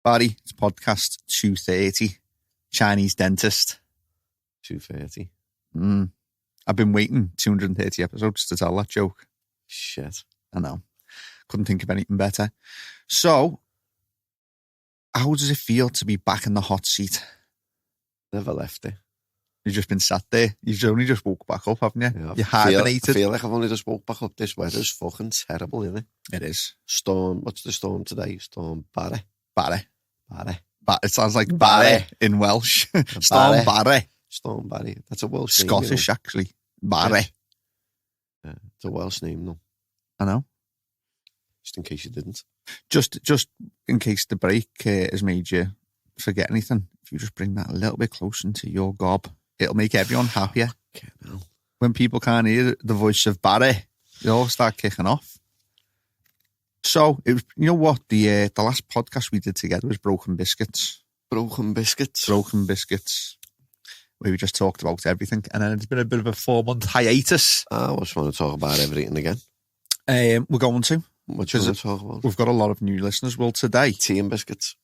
Barry, it's podcast 230. Chinese dentist. 230. I've been waiting 230 episodes to tell that joke. Shit. I know. Couldn't think of anything better. So, how does it feel to be back in the hot seat? Never left it. You've just been sat there. You've only just woke back up, haven't you? Yeah, you hibernated. I feel like I've only just woke back up. This weather's fucking terrible, isn't it? It is. Storm. What's the storm today? Storm Barry. Barry. It sounds like Barry in Welsh. Storm Barry. Storm Barry. That's a Welsh name. Scottish, actually. Barry. Yeah, it's a Welsh name, though. I know. Just in case you didn't. Just in case the break has made you forget anything, if you just bring that a little bit closer into your gob, it'll make everyone happier. Okay, no. When people can't hear the voice of Barry, they all start kicking off. So, it was, you know what? The last podcast we did together was Broken Biscuits. Broken Biscuits. Where we just talked about everything. And then it's been a bit of a 4-month hiatus. I just want to talk about everything again. We're going to. What do you want to talk about? We've got a lot of new listeners. Well, today... Tea and biscuits.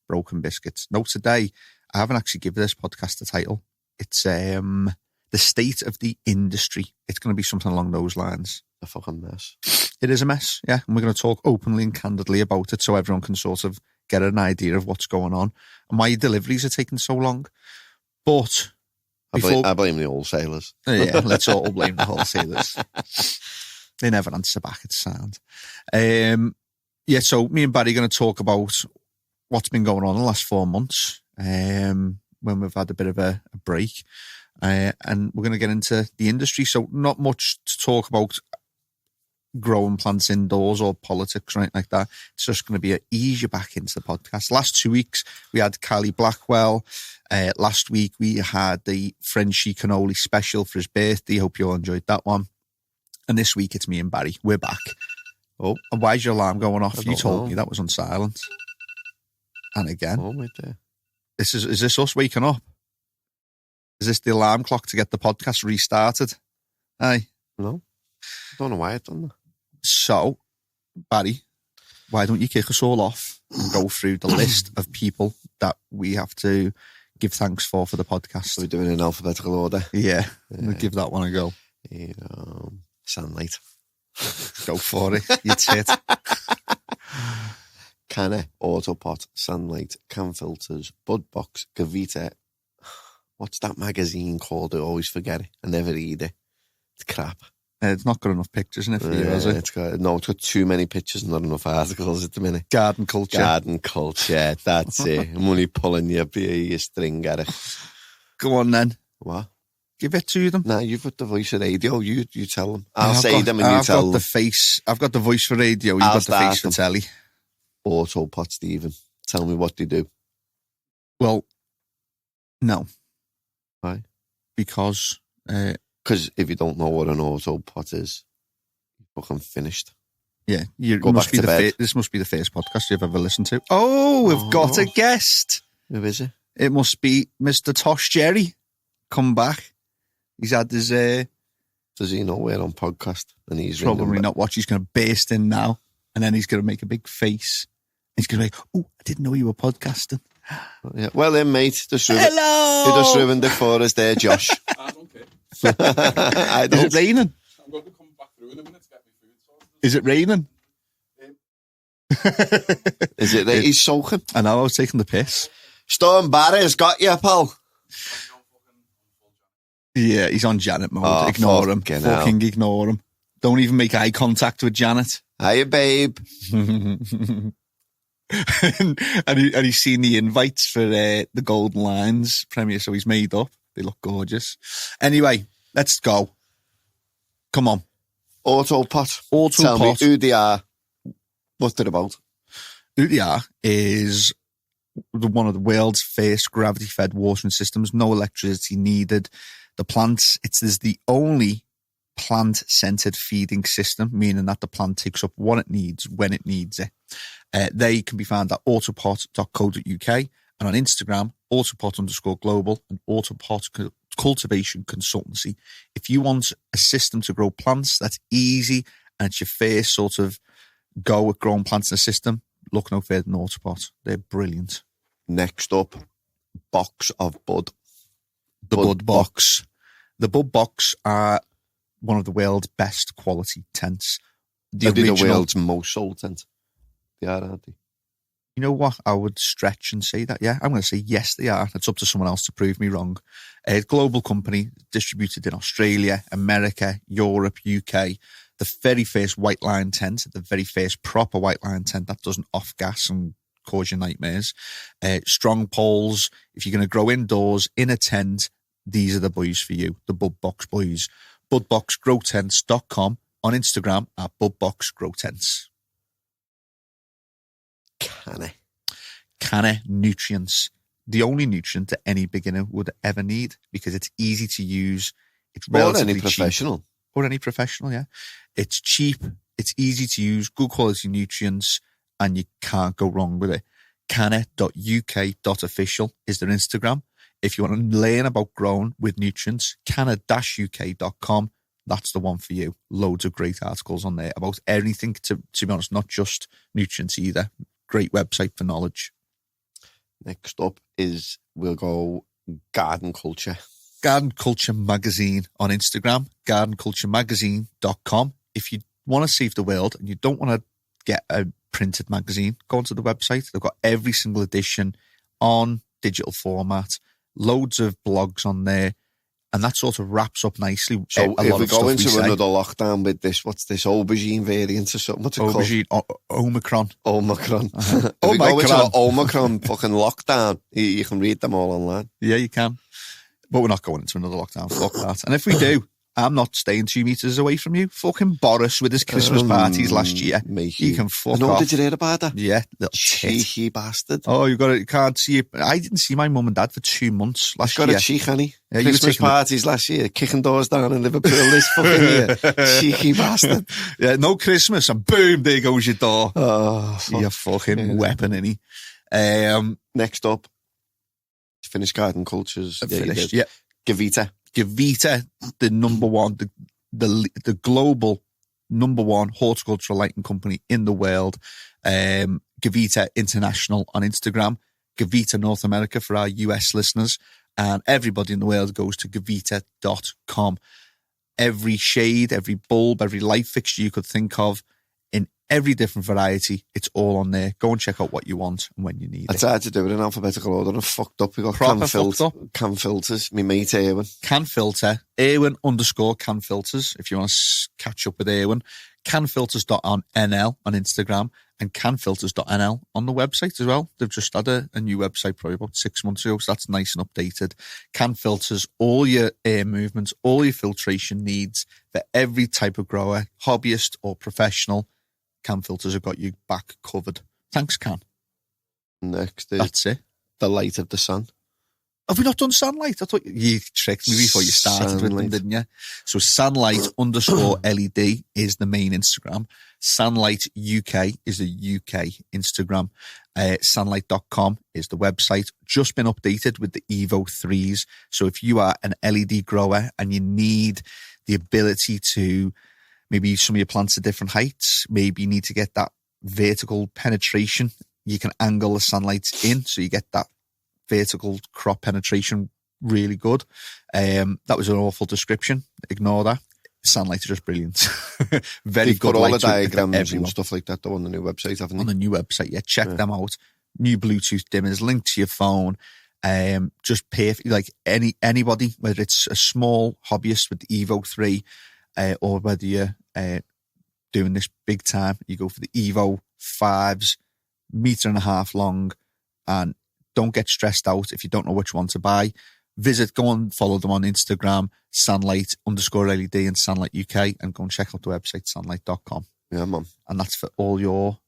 Broken biscuits. No, today, I haven't actually given this podcast a title. It's the state of the industry. It's going to be something along those lines. A fucking mess. It is a mess, yeah. And we're going to talk openly and candidly about it so everyone can sort of get an idea of what's going on and why your deliveries are taking so long. But I blame the wholesalers. Yeah, let's all blame the wholesalers. They never answer back, it's sound. So me and Barry are going to talk about what's been going on in the last 4 months when we've had a bit of a break. And we're going to get into the industry. So not much to talk about growing plants indoors or politics or anything like that. It's just going to be ease you back into the podcast. Last 2 weeks, we had Callie Blackwell. Last week, we had the Frenchy Cannoli special for his birthday. Hope you all enjoyed that one. And this week, it's me and Barry. We're back. Oh, and why is your alarm going off? You told me that was on silent. And again. Oh, right there. Is this us waking up? Is this the alarm clock to get the podcast restarted? Aye. No. I don't know why I've done that. So, Barry, why don't you kick us all off and go through the list of people that we have to give thanks for the podcast? Are we doing it in alphabetical order? Yeah. We'll give that one a go. SANlight. Go for it. You tit. CANNA, AutoPot, SANlight, Can Filters, BudBox, Gavita. What's that magazine called? I always forget it. I never read it. It's crap. It's not got enough pictures in it for you, is it? It's got too many pictures and not enough articles at the minute. Garden culture, that's it. I'm only pulling your string at it. Go on then. What? Give it to them. Nah, you've got the voice of radio. You tell them. I'll say them and you tell them. I've got the voice for radio. You've got the face for telly. AutoPot, Stephen. Tell me what they do. Well, no. Why? Because if you don't know what an AutoPot is, you're fucking finished. Yeah, this must be the first podcast you've ever listened to. Oh, we've got a guest. Who is it? It must be Mr. Tosh Jerry. Come back. He's had his... Does he know we're on podcast? And he's probably not watch. He's going to burst in now, and then he's going to make a big face. He's going to be like, oh, I didn't know you were podcasting. Yeah. Well then, mate. Hello! You just ruined it for us there, Josh. I don't care. Is it raining? I'm going to come back through in a minute to get me food. Is it raining? Is it that he's soaking? I know, I was taking the piss. Storm Barry's got you, pal. Yeah, he's on Janet mode. Ignore him. Fucking ignore him. Don't even make eye contact with Janet. Hiya, babe. and he's seen the invites for the Golden Lions premiere, so he's made up. They look gorgeous. Anyway, let's go. Come on. AutoPot. Tell me who they are. What's it about? Who they are is one of the world's first gravity-fed watering systems. No electricity needed. The plants, it is the only plant-centered feeding system, meaning that the plant takes up what it needs when it needs it. They can be found at autopot.co.uk and on Instagram, autopot_global and autopot cultivation consultancy. If you want a system to grow plants that's easy and it's your first sort of go at growing plants in a system, look no further than AutoPot. They're brilliant. Next up, box of Bud. The BudBox. The BudBox are one of the world's best quality tents. They're the world's most sold tent. They are, aren't they? You know what? I would stretch and say that, yeah. I'm going to say yes, they are. It's up to someone else to prove me wrong. A global company distributed in Australia, America, Europe, UK. The very first white line tent, the very first proper white line tent that doesn't off gas and cause you nightmares. Strong poles. If you're going to grow indoors in a tent, these are the boys for you, the BudBox boys. BudBoxGrowTents.com, on Instagram at BudBoxGrowTents. CANNA nutrients. The only nutrient that any beginner would ever need because it's easy to use. It's relatively cheap. Professional. Or any professional, yeah. It's cheap, it's easy to use, good quality nutrients, and you can't go wrong with it. canna.uk.official is their Instagram. If you want to learn about growing with nutrients, canna-uk.com. That's the one for you. Loads of great articles on there about anything, to be honest, not just nutrients either. Great website for knowledge. Next up is, we'll go garden culture. Garden Culture Magazine on Instagram, gardenculturemagazine.com. If you want to save the world and you don't want to get a printed magazine, go onto the website. They've got every single edition on digital format, loads of blogs on there, and that sort of wraps up nicely. So if we go into another lockdown with this, what's this, aubergine variant or something? What's it called? Aubergine, Omicron. Omicron. Uh-huh. If we go into an Omicron fucking lockdown, you can read them all online. Yeah, you can. But we're not going into another lockdown. Fuck that. And if we do, I'm not staying 2 meters away from you. Fucking Boris with his Christmas parties last year. He can fuck off. Did you hear about that? Yeah, little cheeky bastard. Oh, you can't see it. I didn't see my mum and dad for 2 months last year. Got a cheek, honey. Yeah, Christmas parties last year, kicking doors down in Liverpool this fucking year. Cheeky bastard. Yeah, no Christmas, and boom, there goes your door. Oh, you fucking weapon, innit? Next up, finished garden cultures. Finished, yeah. Gavita, the number one, the global number one horticultural lighting company in the world. Gavita International on Instagram, Gavita North America for our US listeners, and everybody in the world goes to gavita.com. Every shade, every bulb, every light fixture you could think of, in every different variety, it's all on there. Go and check out what you want and when you need it. I tried to do it in alphabetical order and fucked up. We got can filters. Me mate Erwin. Can filter. Erwin_can filters. If you want to catch up with Erwin. Canfilters.nl on Instagram and canfilters.nl on the website as well. They've just had a new website probably about 6 months ago, so that's nice and updated. Can filters, all your air movements, all your filtration needs for every type of grower, hobbyist or professional. Can filters have got you back covered. Thanks, Can. Next is that's it. The light of the sun. Have we not done SANlight? I thought you tricked me before you started with them, didn't you? So SANlight_LED is the main Instagram. SANlight UK is the UK Instagram. SANlight.com is the website. Just been updated with the Evo 3s. So if you are an LED grower and you need the ability to maybe some of your plants at different heights, maybe you need to get that vertical penetration, you can angle the SANlights in so you get that vertical crop penetration really good. That was an awful description. Ignore that. SANlight is just brilliant. Very good. Put all the diagrams and stuff like that though on the new website, haven't you? On the new website, yeah. Check them out. New Bluetooth dimmers linked to your phone. Just perfect. Like anybody, whether it's a small hobbyist with the Evo 3, or whether you're doing this big time, you go for the Evo 5s, 1.5 meters long, and don't get stressed out if you don't know which one to buy. Go and follow them on Instagram, SANlight_LED and SANlight UK, and go and check out the website, SANlight.com. Yeah, man. And that's for all your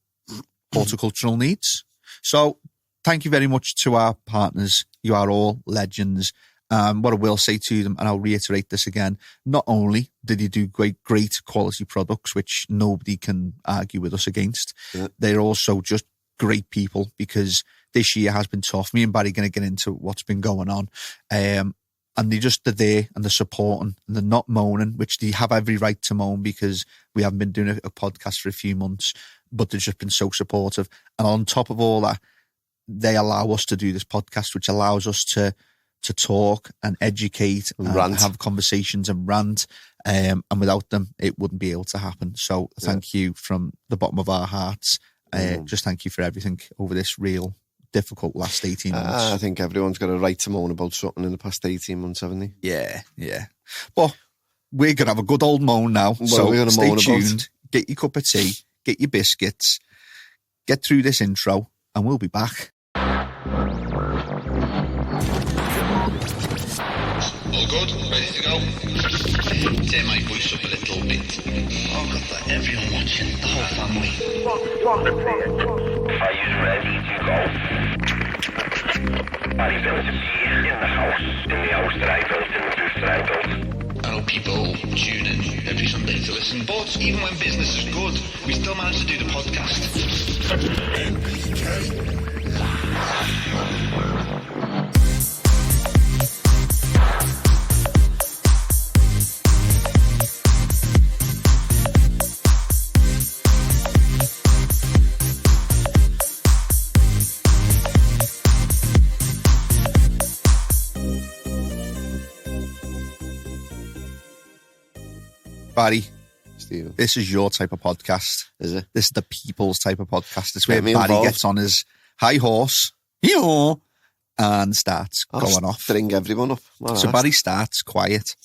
horticultural needs. So thank you very much to our partners. You are all legends. What I will say to them, and I'll reiterate this again, not only did you do great quality products, which nobody can argue with us against, they're also just great people, because this year has been tough. Me and Barry are going to get into what's been going on. and they're there and they're supporting and they're not moaning, which they have every right to moan because we haven't been doing a podcast for a few months, but they've just been so supportive. And on top of all that, they allow us to do this podcast, which allows us to talk and educate and have conversations and rant. And without them, it wouldn't be able to happen. So thank you from the bottom of our hearts. Just thank you for everything over this real difficult last 18 months. I think everyone's got a right to moan about something in the past 18 months, haven't they? Yeah. But we're going to have a good old moan now. So stay tuned, get your cup of tea, get your biscuits, get through this intro, and we'll be back. All good? Ready to go? Turn my voice up a little bit. Oh, God, like everyone watching, the whole family. Are you ready to go? I built a beer in the house that I built, in the booth that I built. I know people tune in every Sunday to listen, but even when business is good, we still manage to do the podcast. Barry, Steve, this is your type of podcast. is it? This is the people's type of podcast. It's where Get me Barry involved. gets on his high horse, and starts going off. String everyone up. So Barry starts quiet.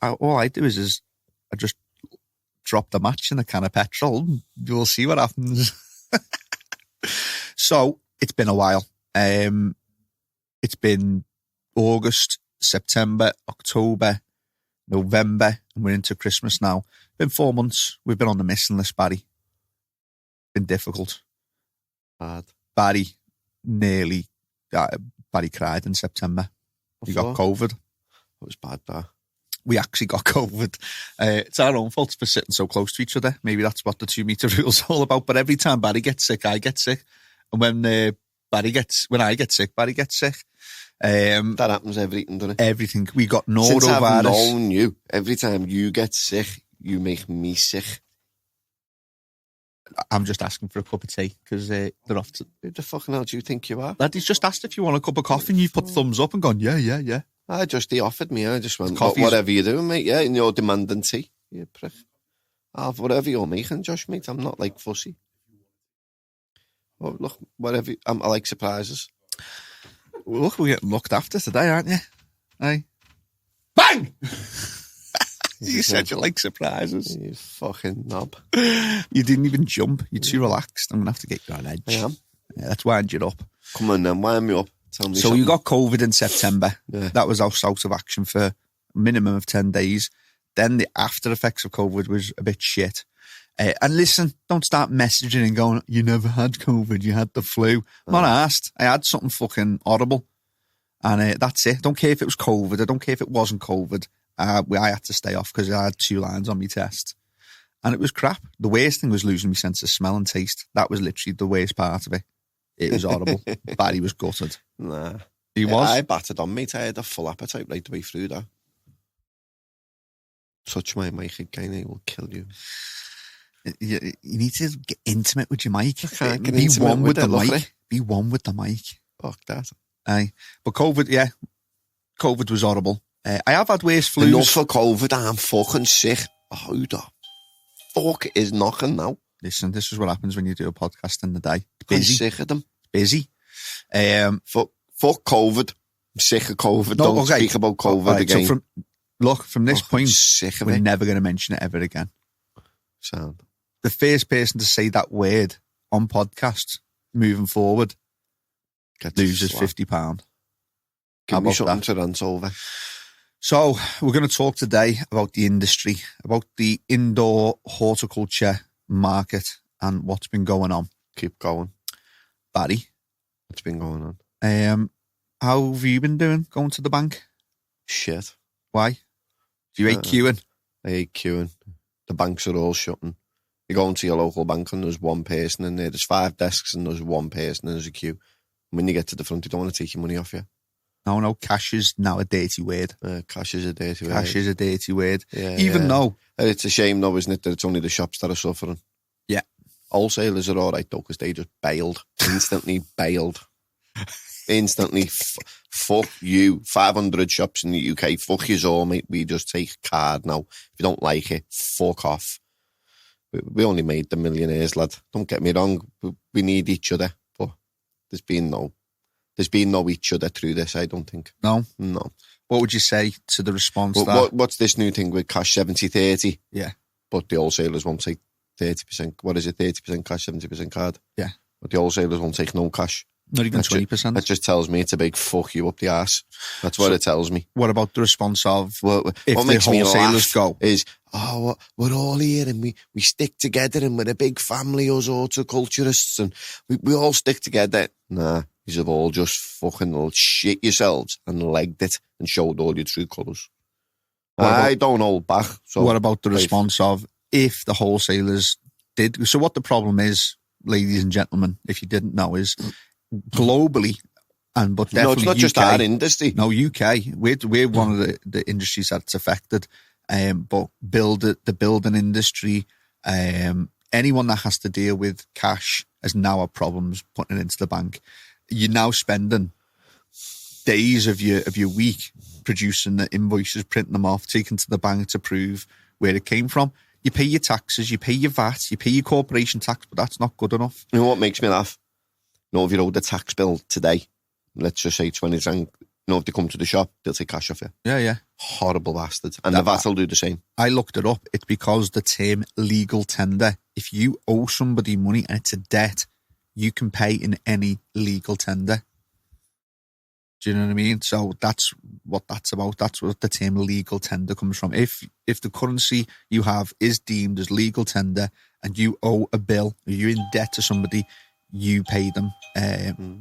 All I do is I just drop the match in a can of petrol. You'll see what happens. So it's been a while. It's been August, September, October, November, and we're into Christmas now. Been 4 months. We've been on the missing list, Barry. Been difficult. Bad. Barry cried in September. He got COVID. It was bad, that. We actually got COVID. It's our own fault for sitting so close to each other. Maybe that's what the 2 meter rule is all about. But every time Barry gets sick, I get sick. And when I get sick, Barry gets sick. That happens everything, doesn't it? Everything. We got norovirus. Since I've known you, every time you get sick, you make me sick. I'm just asking for a cup of tea because they're off to... Who the fucking hell do you think you are? Lad, he's just asked if you want a cup of coffee and you put thumbs up and gone, yeah. He offered me. I just went, Coffee's- whatever you're doing, mate. Yeah, and you're demanding tea. You prick. I'll have whatever you're making, Josh, mate. I'm not like fussy. Oh, look, whatever. I like surprises. Look, we're getting looked after today, aren't you? Aye. Bang! You said you like surprises. You fucking knob. You didn't even jump. You're too relaxed. I'm going to have to get you on edge. I am. Yeah, let's wind you up. Come on then, wind me up. Tell me So something. you got COVID in September. Yeah. That was out of action for a minimum of 10 days. Then the after effects of COVID was a bit shit. And listen, don't start messaging and going, you never had COVID, you had the flu. I'm not asked. I had something fucking horrible. And that's it. Don't care if it was COVID. I don't care if it wasn't COVID. I had to stay off because I had 2 lines on my test. And it was crap. The worst thing was losing my sense of smell and taste. That was literally the worst part of it. It was horrible. Barry was gutted. Nah. He was. I battered on, mate. I had a full appetite right the way through that. Touch my mic again, it will kill you. You need to get intimate with your mic. can't get Be intimate one with with the it, look at mic. it. Be one with the mic. Fuck that. Aye. But COVID, yeah. COVID was horrible. I have had worse flus. Enough for COVID, I'm fucking sick. Who the fuck is knocking now? Listen, this is what happens when you do a podcast in the day. I'm Busy. sick of them. Busy. Fuck COVID. I'm sick of COVID. No, Don't okay. speak about COVID Right, again. So from this I'm point, sick of we're it. never going to mention it ever again. Sound. The first person to say that word on podcast moving forward Get loses slapped. £50. How Give me about something that? to rant over. So we're going to talk today about the industry, about the indoor horticulture market and what's been going on. Keep going. Barry, What's been going on? how have you been doing going to the bank? Shit. Why? Do you hate queuing? I hate queuing. The banks are all shutting. You go into your local bank and there's one person in there. There's 5 desks and there's one person and there's a queue. When you get to the front, they don't want to take your money off you. No, cash is now a dirty word. Cash is a dirty word. Cash is a dirty word. Yeah, Even though... It's a shame, though, isn't it, that it's only the shops that are suffering. Yeah. Wholesalers are all right, though, because they just bailed. Instantly bailed. Instantly, fuck you. 500 shops in the UK. Fuck you all, mate. We just take a card now. If you don't like it, fuck off. We only made the millionaires, lad. Don't get me wrong. We need each other. But there's been no each other through this, I don't think. No? No. What would you say to the response What's this new thing with cash 70-30? Yeah. But the wholesalers won't take 30%. What is it? 30% cash, 70% card? Yeah. But the wholesalers won't take no cash. Not even 20%? That just tells me it's a big fuck you up the arse. That's what it tells me. What about the response of if what the makes me wholesalers laugh go? Is, we're all here and we stick together and we're a big family, us horticulturists, and we all stick together. Nah, you've all just fucking shit yourselves and legged it and showed all your true colours. I don't hold back. So what about the response of if the wholesalers did? So what the problem is, ladies and gentlemen, if you didn't know, is globally, but definitely it's not UK, just our industry. No, UK. We're one of the industries that's affected. But the building industry, anyone that has to deal with cash has now had problems putting it into the bank. You're now spending days of your week producing the invoices, printing them off, taking to the bank to prove where it came from. You pay your taxes, you pay your VAT, you pay your corporation tax, but that's not good enough. You know what makes me laugh? If you owed the tax bill today, let's just say 20 grand, if they come to the shop, they'll take cash off you. Yeah. Horrible bastards. And the VAT will do the same. I looked it up. It's because the term legal tender, if you owe somebody money and it's a debt, you can pay in any legal tender. Do you know what I mean? So that's what that's about. That's what the term legal tender comes from. If the currency you have is deemed as legal tender and you owe a bill, or you're in debt to somebody, you pay them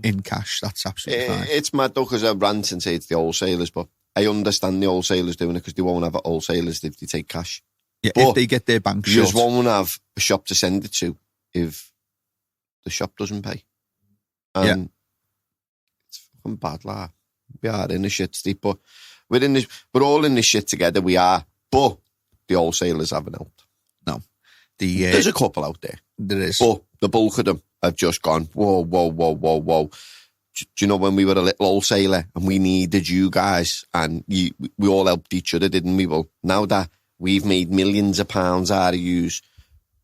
in cash. That's absolutely fine. It's mad though, because I rant and say it's the wholesalers, but I understand the wholesalers doing it because they won't have wholesalers if they take cash. Yeah, but if they get their bank shut. You just won't have a shop to send it to if the shop doesn't pay. And it's fucking bad, like. We are in the shit, Steve, but we're all in this shit together, we are. But the wholesalers haven't helped. No. There's a couple out there. There is. But the bulk of them have just gone, whoa. Do you know when we were a little wholesaler and we needed you guys and we all helped each other, didn't we? Well, now that we've made millions of pounds out of yous,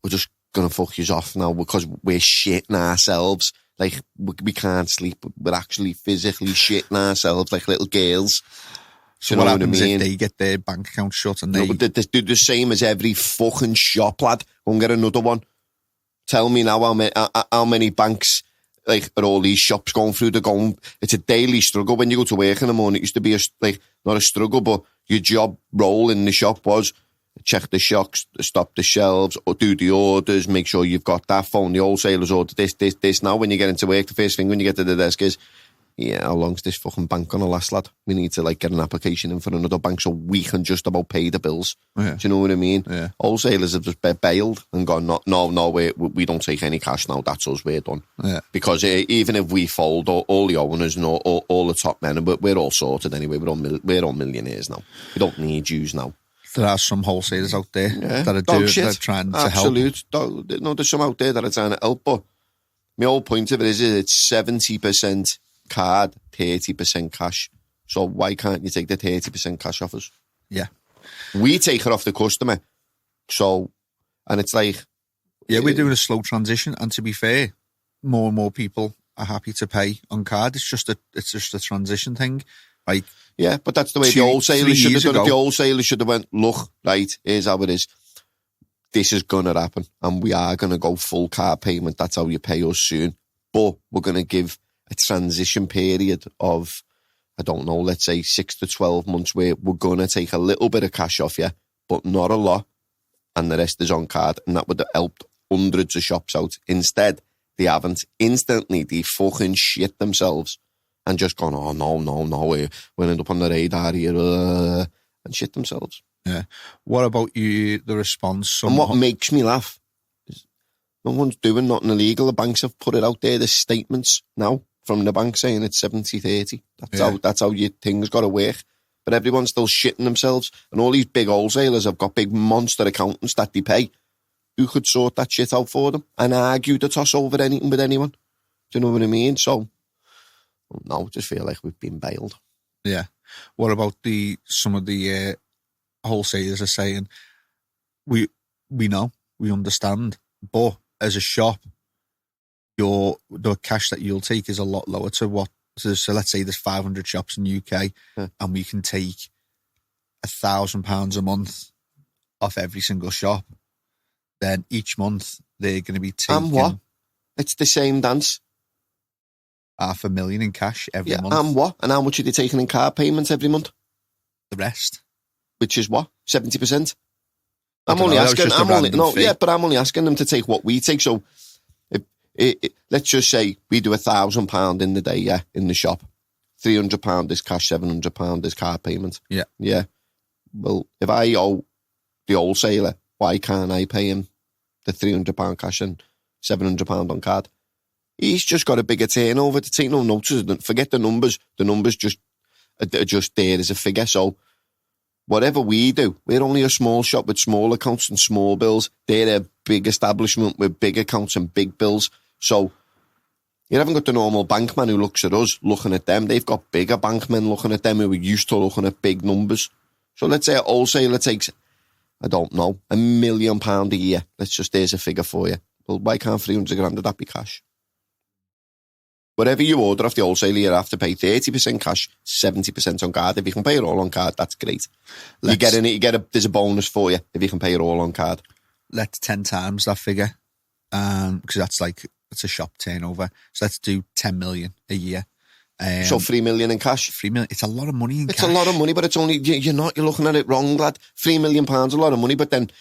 we're just going to fuck yous off now because we're shitting ourselves. Like, we can't sleep. We're actually physically shitting ourselves like little girls. So what happens if they get their bank account shut and they... They do the same as every fucking shop, lad. Go and get another one. Tell me now how many banks, like, are all these shops going through? It's a daily struggle. When you go to work in the morning, it used to be not a struggle, but your job role in the shop was check the shocks, stop the shelves, or do the orders, make sure you've got that, phone the wholesalers, order this. Now, when you get into work, the first thing when you get to the desk is, how long's this fucking bank gonna last, lad? We need to, get an application in for another bank so we can just about pay the bills. Yeah. Do you know what I mean? Yeah. Wholesalers have just bailed and gone, no, we don't take any cash now, that's us, we're done. Yeah. Because even if we fold, all the owners and all the top men, we're all sorted anyway, we're all millionaires now. We don't need yous now. There are some wholesalers out there that are trying to help. No, there's some out there that are trying to help, but my whole point of it is it's 70% card, 30% cash. So why can't you take the 30% cash off us? Yeah. We take it off the customer. So, and it's like... Yeah, we're doing a slow transition, and to be fair, more and more people are happy to pay on card. It's just a transition thing. Yeah, but that's the way the wholesalers should have done it. The wholesalers should have went, look, right, here's how it is. This is going to happen, and we are going to go full card payment. That's how you pay us soon. But we're going to give a transition period of, I don't know, let's say 6 to 12 months where we're going to take a little bit of cash off you, but not a lot, and the rest is on card. And that would have helped hundreds of shops out. Instead, they haven't. Instantly, they fucking shit themselves. And just gone, oh, no, we'll end up on the radar here, and shit themselves. Yeah. What about the response? And what makes me laugh is no one's doing nothing illegal. The banks have put it out there, the statements now from the bank saying it's 70-30. That's how your thing's got to work. But everyone's still shitting themselves, and all these big wholesalers have got big monster accountants that they pay who could sort that shit out for them and argue the toss over anything with anyone. Do you know what I mean? So, no, I just feel like we've been bailed. Yeah. What about some of the wholesalers are saying, we know, we understand, but as a shop, the cash that you'll take is a lot lower to what. So let's say there's 500 shops in the UK, and we can take £1,000 a month off every single shop. Then each month they're going to be taking. And what? It's the same dance. $500,000 in cash every month. And what? And how much are they taking in card payments every month? The rest, which is what, 70%. I'm only asking them to take what we take. So, let's just say we do £1,000 in the day, in the shop. £300 is cash, £700 is card payment. Yeah. Well, if I owe the wholesaler, why can't I pay him the £300 cash and £700 on card? He's just got a bigger turnover to take no notice. Forget the numbers. The numbers are just there as a figure. So whatever we do, we're only a small shop with small accounts and small bills. They're a big establishment with big accounts and big bills. So you haven't got the normal bankman who looks at us, looking at them. They've got bigger bankmen looking at them who are used to looking at big numbers. So let's say a wholesaler takes, I don't know, £1 million a year. There's a figure for you. Well, why can't 300 grand of that be cash? Whatever you order off the wholesaler, you have to pay 30% cash, 70% on card. If you can pay it all on card, that's great. There's a bonus for you if you can pay it all on card. Let's 10 times that figure, because it's a shop turnover. So let's do 10 million a year. So 3 million in cash. 3 million. It's a lot of money in cash. It's a lot of money, but it's only you're looking at it wrong, lad. £3 million a lot of money, but then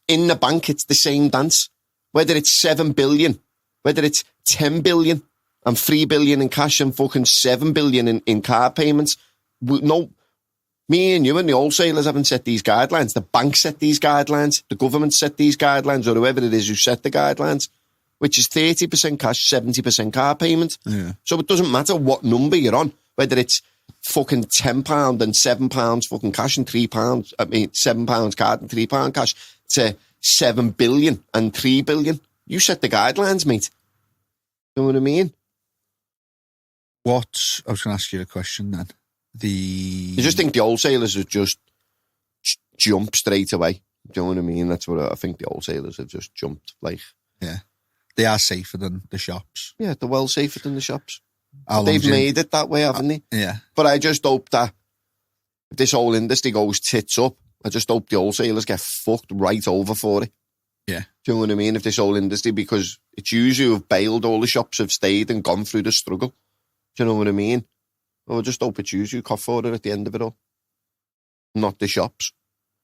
in the bank it's the same dance. Whether it's 7 billion, whether it's 10 billion. And 3 billion in cash and fucking 7 billion in card payments. No, me and you and the wholesalers haven't set these guidelines. The bank set these guidelines. The government set these guidelines, or whoever it is who set the guidelines, which is 30% cash, 70% card payment. Yeah. So it doesn't matter what number you're on, whether it's fucking £10 and £7 fucking cash and £3. £7 card and £3 cash to 7 billion and 3 billion. You set the guidelines, mate. You know what I mean? I was going to ask you a question then. You just think the wholesalers would just jump straight away. Do you know what I mean? That's what I think the wholesalers have just jumped. Yeah. They are safer than the shops. Yeah, they're well safer than the shops. They've made it that way, haven't they? Yeah. But I just hope that if this whole industry goes tits up, I just hope the wholesalers get fucked right over for it. Yeah. Do you know what I mean? If this whole industry, because it's usually who've bailed, all the shops have stayed and gone through the struggle. Do you know what I mean? Well, I just hope it's you cough for it at the end of it all. Not the shops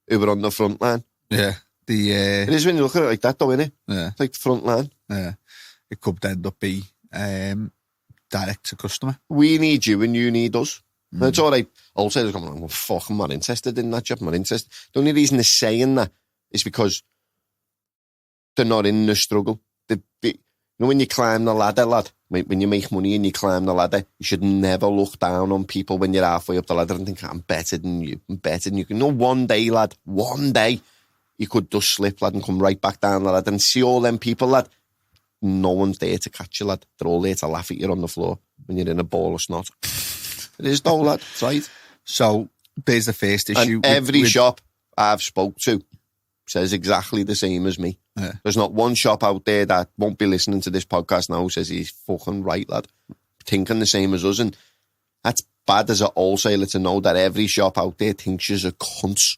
who were on the front line. Yeah. It is when you look at it like that though, isn't it? Yeah. It's like the front line. Yeah. It could end up be direct to customer. We need you and you need us. And it's all right. Wholesalers come, well, fuck, I'm not interested in that job. I'm not interested. The only reason they're saying that is because they're not in the struggle. You know, when you climb the ladder, lad, when you make money and you climb the ladder, you should never look down on people when you're halfway up the ladder and think, I'm better than you. You know, one day, lad, you could just slip, lad, and come right back down the ladder and see all them people, lad. No one's there to catch you, lad. They're all there to laugh at you on the floor when you're in a ball of snot. It is though, lad. That's right. So there's the first issue. And every shop I've spoke to says exactly the same as me. Yeah. There's not one shop out there that won't be listening to this podcast now who says he's fucking right, lad. Thinking the same as us. And that's bad as a wholesaler to know that every shop out there thinks you're a cunt.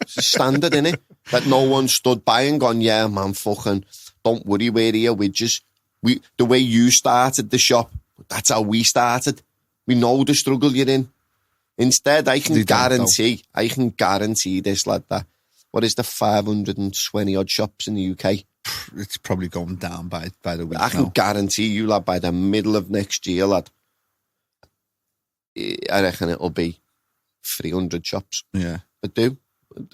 It's a standard, innit? That no one stood by and gone, yeah, man, fucking, don't worry, we're here with just, the way you started the shop, that's how we started. We know the struggle you're in. Instead, I can guarantee this, lad, that what is the 520 odd shops in the UK? It's probably going down by the week. I can guarantee you, lad, by the middle of next year, lad, I reckon it'll be 300 shops. Yeah. I do.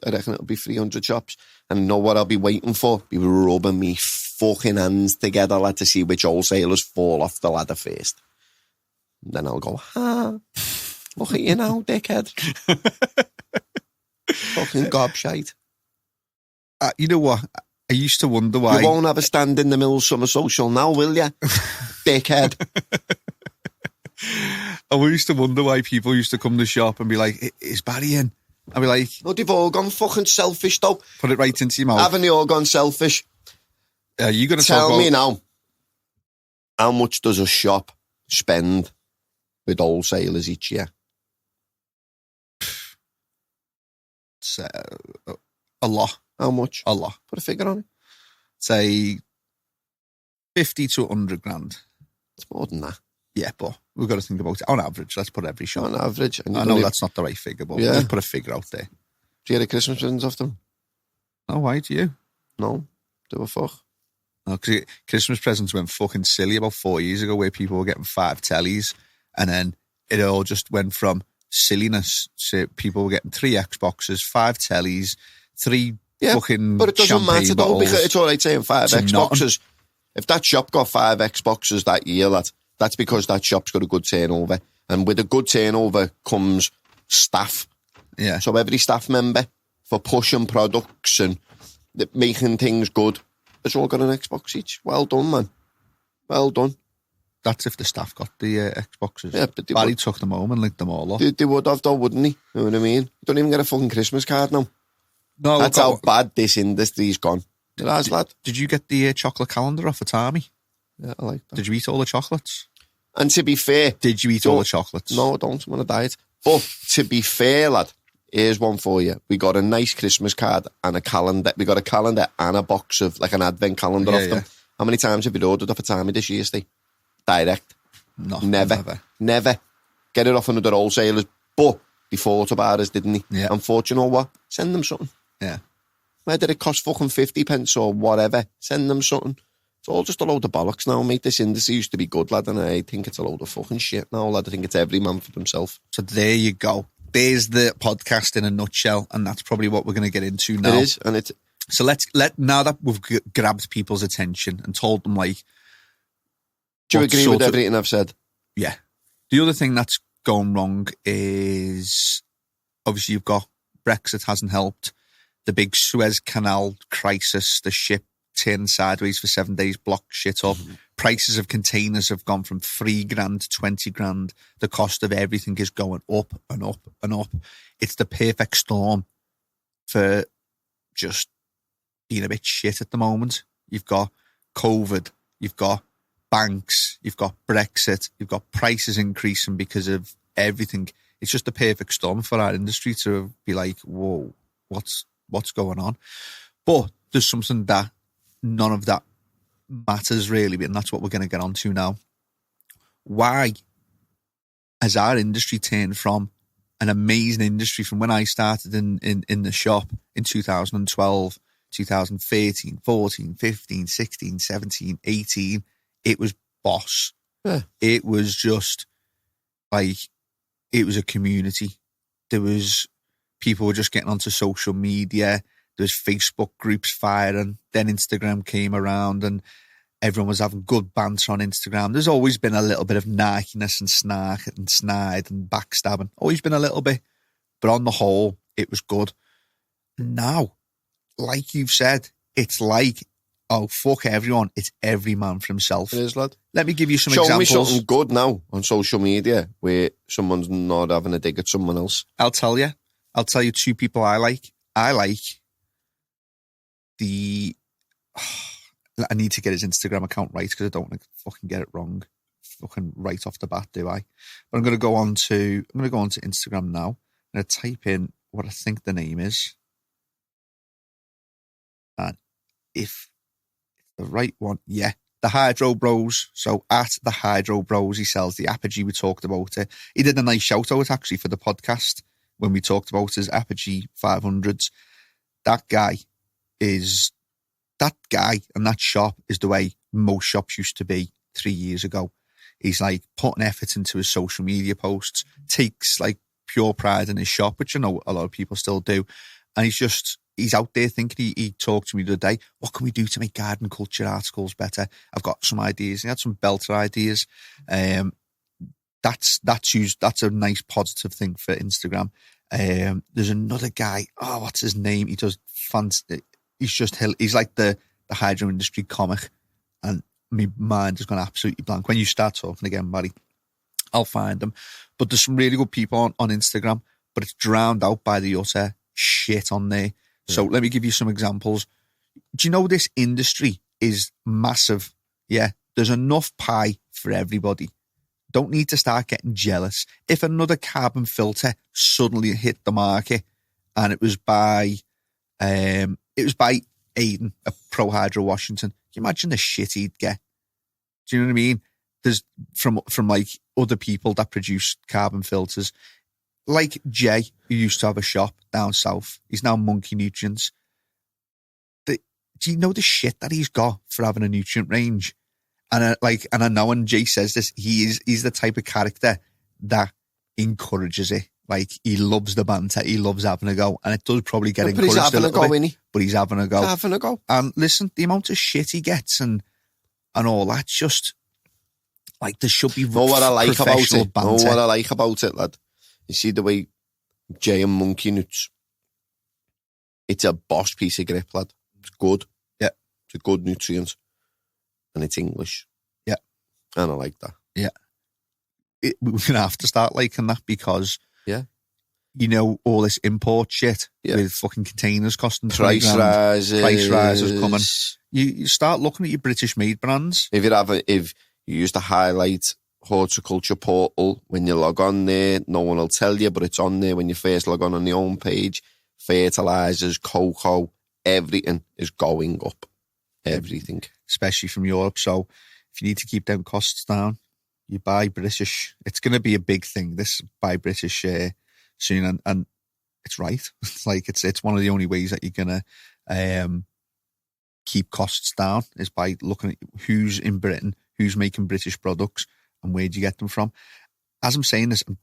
I reckon it'll be 300 shops. And you know what I'll be waiting for? Be rubbing me fucking hands together, lad, to see which wholesalers fall off the ladder first. And then I'll go, look at you now, dickhead. Fucking gobshite. You know what? I used to wonder why... You won't have a stand in the middle summer social now, will you? Dickhead. I used to wonder why people used to come to the shop and be like, is Barry in? I'd be like... Oh, they've all gone fucking selfish, though. Put it right into your mouth. Haven't they all gone selfish? Are you going to tell me now, how much does a shop spend with wholesalers each year? It's, a lot. How much? A lot. Put a figure on it. Say 50 to 100 grand. It's more than that. Yeah, but we've got to think about it. On average, let's put every shop. On average. And I know that's not the right figure, but let's put a figure out there. Do you get a Christmas presents off them? No, why do you? No. Do a fuck. No, because Christmas presents went fucking silly about 4 years ago where people were getting 5 tellies and then it all just went from silliness to people were getting 3 Xboxes, 5 tellies, 3 fucking but it doesn't matter though, because it's all right saying 5 Xboxes. Nothing. If that shop got 5 Xboxes that year, that's because that shop's got a good turnover. And with a good turnover comes staff. Yeah. So every staff member for pushing products and making things good has all got an Xbox each. Well done, man. Well done. That's if the staff got the Xboxes. Yeah, but Barry took them home and linked them all up. They would have though, wouldn't he? You know what I mean? You don't even get a fucking Christmas card now. No, that's how bad this industry's gone. Did you get the chocolate calendar off of Tommy? Yeah, I like that. Did you eat all the chocolates? And to be fair... Did you eat all the chocolates? No, I don't. I'm on a diet. But to be fair, lad, here's one for you. We got a nice Christmas card and a calendar. We got a calendar and a box of, like an advent calendar off them. How many times have you ordered off a Tommy this year, Steve? Direct. No, Never. Get it off another wholesalers. But they thought about us, didn't they? Yeah. Unfortunately, what? Send them something. Yeah. Whether it costs fucking 50 pence or whatever, send them something. It's all just a load of bollocks now, mate. This industry used to be good, lad, and I think it's a load of fucking shit now, lad. I think it's every man for himself. So there you go. There's the podcast in a nutshell, and that's probably what we're going to get into now. It is, and it's... So now that we've grabbed people's attention and told them, like... Do you agree with everything I've said? Yeah. The other thing that's going wrong is, obviously, you've got Brexit hasn't helped. The big Suez Canal crisis, the ship turning sideways for 7 days, blocked shit up. Mm-hmm. Prices of containers have gone from 3 grand to 20 grand. The cost of everything is going up and up and up. It's the perfect storm for just being a bit shit at the moment. You've got COVID, you've got banks, you've got Brexit, you've got prices increasing because of everything. It's just the perfect storm for our industry to be like, whoa, what's going on? But there's something that none of that matters really, and that's what we're going to get onto now. Why has our industry turned from an amazing industry from when I started in the shop in 2012, 2013, 14, 15, 16, 17, 18, it was boss. Yeah. It was just like, it was a community. There was people were just getting onto social media. There was Facebook groups firing. Then Instagram came around and everyone was having good banter on Instagram. There's always been a little bit of narkiness and snark and snide and backstabbing. Always been a little bit. But on the whole, it was good. Now, like you've said, it's like, oh, fuck everyone. It's every man for himself. It is, lad. Let me give you some examples. Show me something good now on social media where someone's not having a dig at someone else. I'll tell you 2 people I like. I like I need to get his Instagram account right because I don't want to fucking get it wrong fucking right off the bat, do I? But I'm going to go on to Instagram now. I'm going to type in what I think the name is. And if the right one, yeah, the Hydro Bros. So at the Hydro Bros, he sells the Apogee. We talked about it. He did a nice shout out actually for the podcast when we talked about his Apogee 500s. That guy and that shop is the way most shops used to be 3 years ago. He's like putting effort into his social media posts, takes like pure pride in his shop, which I know a lot of people still do. And he's out there thinking. He talked to me the other day, what can we do to make garden culture articles better? I've got some ideas. He had some belter ideas. That's a nice positive thing for Instagram. There's another guy. Oh, what's his name? He does he's like the hydro industry comic, and my mind has gone absolutely blank. When you start talking again, Barry, I'll find them. But there's some really good people on Instagram, but it's drowned out by the utter shit on there. Yeah. So let me give you some examples. Do you know this industry is massive? Yeah, there's enough pie for everybody. Don't need to start getting jealous. If another carbon filter suddenly hit the market, and it was by Aiden, a Pro Hydro Washington, can you imagine the shit he'd get? Do you know what I mean? There's from like other people that produce carbon filters, like Jay, who used to have a shop down south. He's now Monkey Nutrients. Do you know the shit that he's got for having a nutrient range? And I know when Jay says this, he's the type of character that encourages it. Like, he loves the banter, he loves having a go, and it does probably get encouraged a little bit. But he's having a go. He's having a go. And listen, the amount of shit he gets and all that's just like, there should be professional banter. Know what I like about it, lad? You see the way Jay and Monkey Nuts, it's a boss piece of grip, lad. It's good. Yeah. It's a good nutrient. And it's English. Yeah. And I like that. Yeah. We're going to have to start liking that because, yeah, you know, all this import shit with fucking containers costing price rises coming. You start looking at your British made brands. If you use the highlight horticulture portal, when you log on there, no one will tell you, but it's on there when you first log on the home page. Fertilizers, cocoa, everything is going up. Everything. Especially from Europe. So if you need to keep them costs down, you buy British. It's going to be a big thing, this buy British soon. And it's right. It's like, it's one of the only ways that you're going to keep costs down is by looking at who's in Britain, who's making British products, and where do you get them from. As I'm saying this, I'm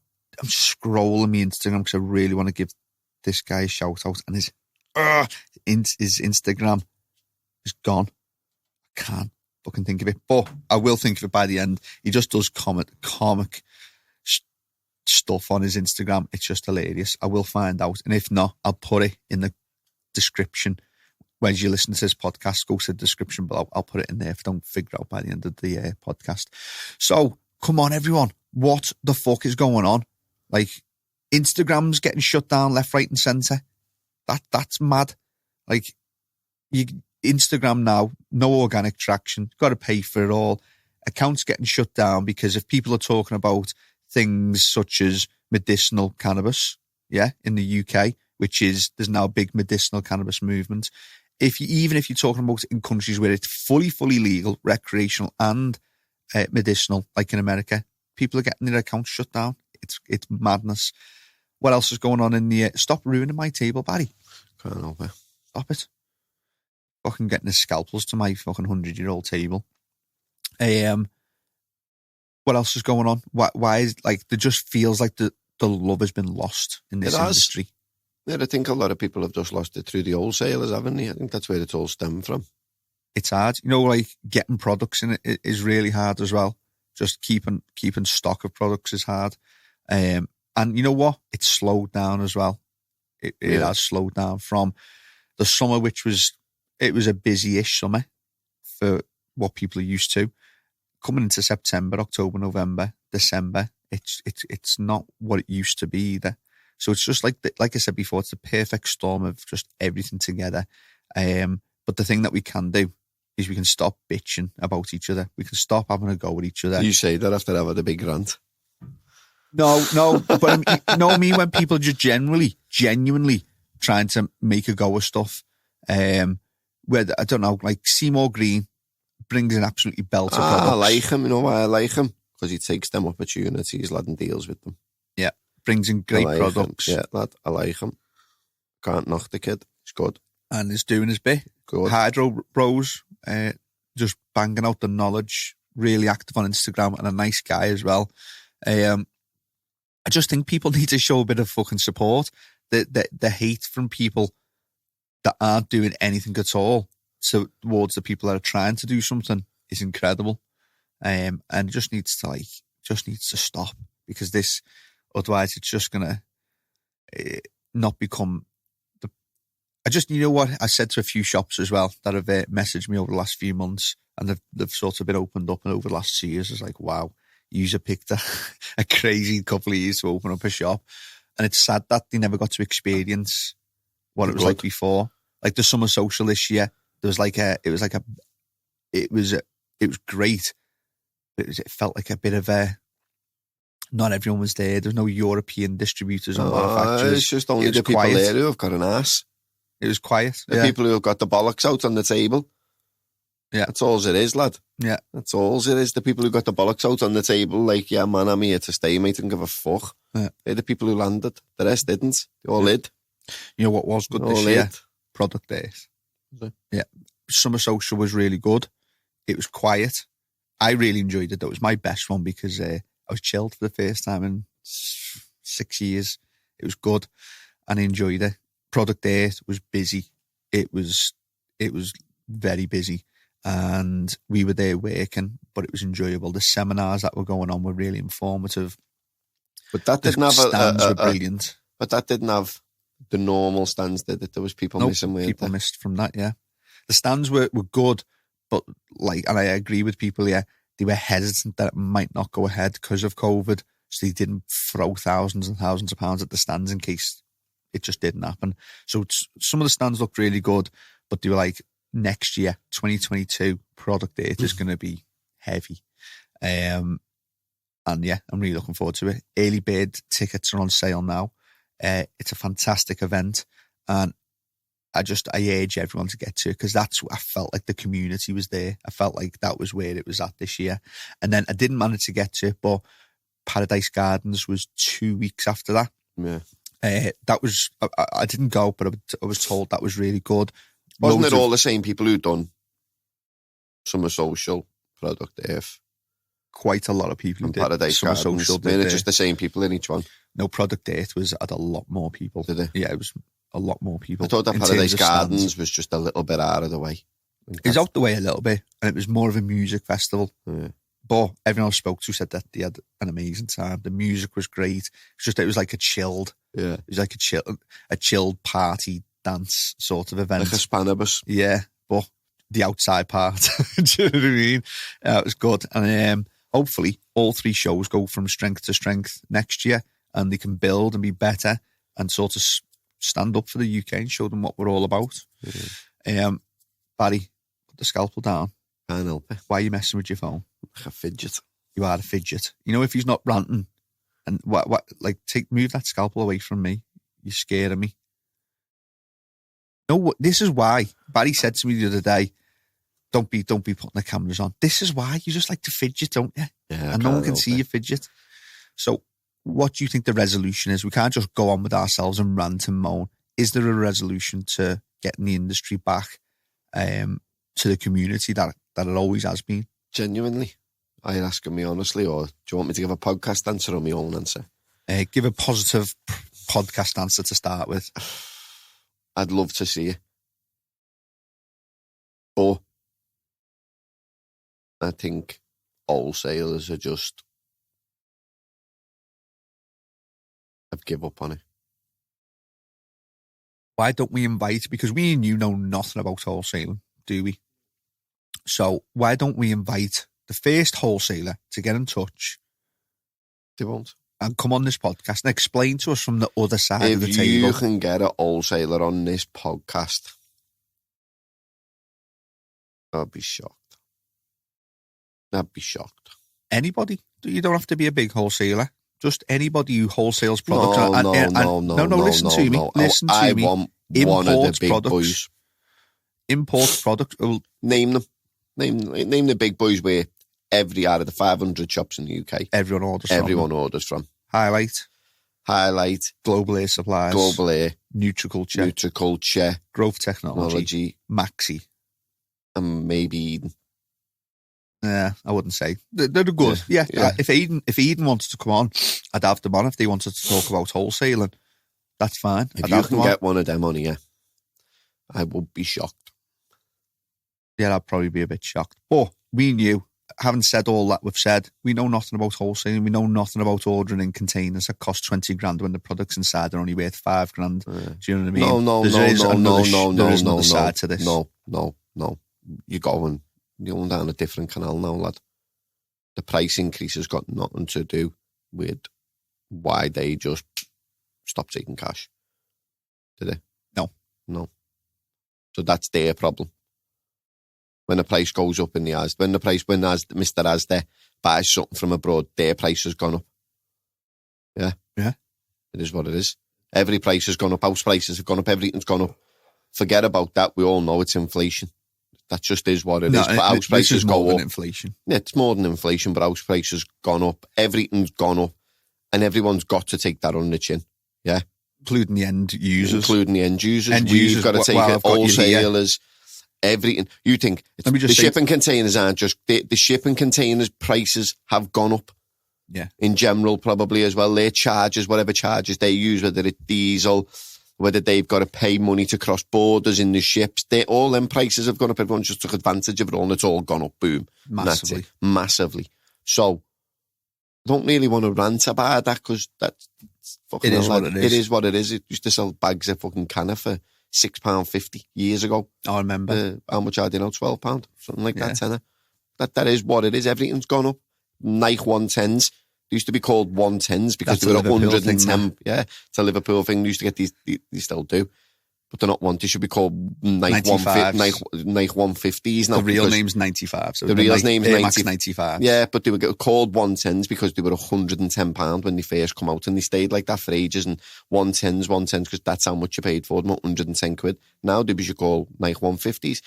scrolling my Instagram because I really want to give this guy a shout out, and his Instagram is gone. I can't fucking think of it, but I will think of it by the end. He just does comic stuff on his Instagram. It's just hilarious. I will find out, and if not, I'll put it in the description. When you listen to this podcast, go to the description below. I'll put it in there if I don't figure it out by the end of the podcast. So, come on, everyone. What the fuck is going on? Like, Instagram's getting shut down left, right, and centre. That's mad. Like, Instagram now, no organic traction. Got to pay for it all. Accounts getting shut down because if people are talking about things such as medicinal cannabis, in the UK, there's now a big medicinal cannabis movement. Even if you're talking about it in countries where it's fully legal, recreational and medicinal, like in America, people are getting their accounts shut down. It's madness. What else is going on in the... Stop ruining my table, Barry. Can't help it. Stop it. Fucking getting the scalpels to my fucking 100-year-old table. What else is going on? Why is, like, there just feels like the love has been lost in this industry. Yeah, I think a lot of people have just lost it through the wholesalers, haven't they? I think that's where it's all stemmed from. It's hard. You know, like, getting products in it is really hard as well. Just keeping stock of products is hard. And you know what? It's slowed down as well. It has slowed down from the summer, which was... It was a busy-ish summer for what people are used to. Coming into September, October, November, December, it's not what it used to be either. So it's just like I said before, it's the perfect storm of just everything together. But the thing that we can do is we can stop bitching about each other. We can stop having a go at each other. You say that after having a big rant. No, but I mean when people are just genuinely trying to make a go of stuff. Where, I don't know, like Seymour Green brings an absolutely belter products. I like him, you know why I like him? Because he takes them opportunities, lad, and deals with them. Yeah, brings in great products. Him. Yeah, lad, I like him. Can't knock the kid. He's good. And he's doing his bit. Good. Hydro Bros, just banging out the knowledge, really active on Instagram, and a nice guy as well. I just think people need to show a bit of fucking support. The hate from people that aren't doing anything at all towards the people that are trying to do something is incredible. And it just needs to stop, because otherwise it's just gonna not become you know what I said to a few shops as well that have messaged me over the last few months, and they've sort of been opened up, and over the last 2 years it's like, wow, you picked a crazy couple of years to open up a shop, and it's sad that they never got to experience what it was like before. Like the summer social this year, it was great, but it felt like a bit of not everyone was there. There's no European distributors or manufacturers. It's just only the people there who have got an ass. It was quiet. The people who have got the bollocks out on the table. Yeah. That's all it is, lad. Yeah. That's all it is. The people who got the bollocks out on the table, like, yeah, man, I'm here to stay, mate, and give a fuck. Yeah. They're the people who landed. The rest didn't. They all hid. You know what was good this year? Product days. Yeah. Summer social was really good. It was quiet. I really enjoyed it. That was my best one, because I was chilled for the first time in 6 years. It was good, and I enjoyed it. Product day was busy. It was very busy, and we were there working, but it was enjoyable. The seminars that were going on were really informative. But that didn't have stands were brilliant. But that didn't have the normal stands, did it? There was people missing. People missed from that. Yeah, the stands were good, but and I agree with people. Yeah, they were hesitant that it might not go ahead because of COVID, so they didn't throw thousands and thousands of pounds at the stands in case it just didn't happen. So some of the stands looked really good, but they were like, next year, 2022, product date is going to be heavy. And yeah, I'm really looking forward to it. Early bird tickets are on sale now. It's a fantastic event, and I urge everyone to get to it, because I felt like the community was there. I felt like that was where it was at this year. And then I didn't manage to get to it, but Paradise Gardens was 2 weeks after that. Yeah. That was, I didn't go, but I was told that was really good. Wasn't it all the same people who'd done Summer Social, Product Earth? Quite a lot of people who did Paradise Summer Gardens. Social. They're just the same people in each one. No, Product Earth had a lot more people. Did it? Yeah, it was a lot more people. I thought that Paradise Gardens was just a little bit out of the way. It was out the way a little bit, and it was more of a music festival. Yeah. But everyone I spoke to said that they had an amazing time. The music was great. It was like a chilled. Yeah. It was like a chilled party dance sort of event. Like a Spanibus. Yeah, but the outside part. Do you know what I mean? It was good. And hopefully all 3 shows go from strength to strength next year, and they can build and be better and sort of stand up for the UK and show them what we're all about. Yeah. Barry, put the scalpel down. Can't help it. Why are you messing with your phone? Like a fidget. You are a fidget. You know, if he's not ranting, and move that scalpel away from me. You're scaring me. No, this is why Barry said to me the other day, don't be putting the cameras on. This is why you just like to fidget, don't you? Yeah, and no one can see you fidget. So what do you think the resolution is? We can't just go on with ourselves and rant and moan. Is there a resolution to getting the industry back to the community that it always has been? Genuinely, are you asking me honestly, or do you want me to give a podcast answer or my own answer? Give a positive podcast answer to start with. I'd love to see it. But I think wholesalers are just... I've given up on it. Why don't we invite... Because we and you know nothing about wholesaling, do we? So why don't we invite the first wholesaler to get in touch? They won't. And come on this podcast and explain to us from the other side of the table. If you can get a wholesaler on this podcast, I'd be shocked. I'd be shocked. Anybody? You don't have to be a big wholesaler. Just anybody who wholesales products. No, listen to me. Listen to me. I want one of the big boys. Import products. Name them. Name the big boys where every out of the 500 shops in the UK. Everyone orders from. Highlight. Global Air Supplies. Global Air. Nutriculture. Growth Technology. Maxi. And maybe Eden. Yeah, I wouldn't say. They're good. Yeah. If Eden wanted to come on, I'd have them on. If they wanted to talk about wholesaling, that's fine. If you can get one of them on here, I would be shocked. Yeah, I'd probably be a bit shocked. But we knew, having said all that we've said, we know nothing about wholesaling. We know nothing about ordering in containers that cost 20 grand when the products inside are only worth 5 grand. Do you know what I mean? No. There is another side to this. No. You're going down a different canal now, lad. The price increase has got nothing to do with why they just stopped taking cash. Did they? No. So that's their problem. When the price goes up in the Asda, when Mr. Asda buys something from abroad, their price has gone up. Yeah. It is what it is. Every price has gone up. House prices have gone up. Everything's gone up. Forget about that. We all know it's inflation. That just is what it is. But house prices go up. Inflation. Yeah, it's more than inflation, but house prices gone up. Everything's gone up. And everyone's got to take that on the chin. Yeah. Including the end users. We've got to take it. Wholesalers. Everything. You think the shipping containers aren't just the shipping containers prices have gone up. Yeah. In general, probably as well. Their charges, whatever charges they use, whether it's diesel, whether they've got to pay money to cross borders in the ships, all them prices have gone up. Everyone just took advantage of it all, and it's all gone up. Boom, massively. So, I don't really want to rant about that because that's fucking. It is what it is. It is what it is. It used to sell bags of fucking CANNA for £6.50 years ago. I remember. How much are they now? £12, something like that. Tenner. That is what it is. Everything's gone up. Nike 110s. They used to be called 110s because they were 110. Yeah, it's a Liverpool thing. They used to get these. They still do, but they're not one. They should be called Nike 150s now. The real name's 95. So the real name's 95. Yeah, but they were called 110s because they were £110 when they first come out, and they stayed like that for ages. And 110s because that's how much you paid for them, 110 quid. Now they should call Nike 150s.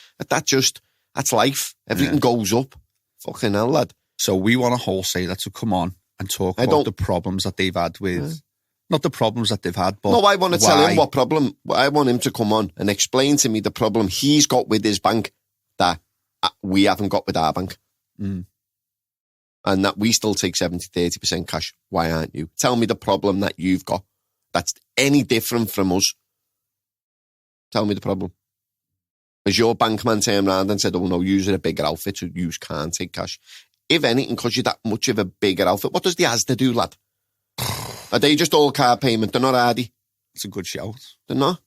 That's life. Everything goes up. Fucking hell, lad. So we want a wholesaler to come on and talk about the problems that they've had with, not the problems that they've had, but no, I want to tell him what problem. I want him to come on and explain to me the problem he's got with his bank that we haven't got with our bank. And that we still take 70-30% cash. Why aren't you? Tell me the problem that you've got that's any different from us. Tell me the problem. Has your bank man turned around and said, oh no, use a bigger outfit so you can't take cash? If anything, because you're that much of a bigger outfit, what does the Asda do, lad? Are they just all card payment? They're not, are they? It's a good shout. They're not.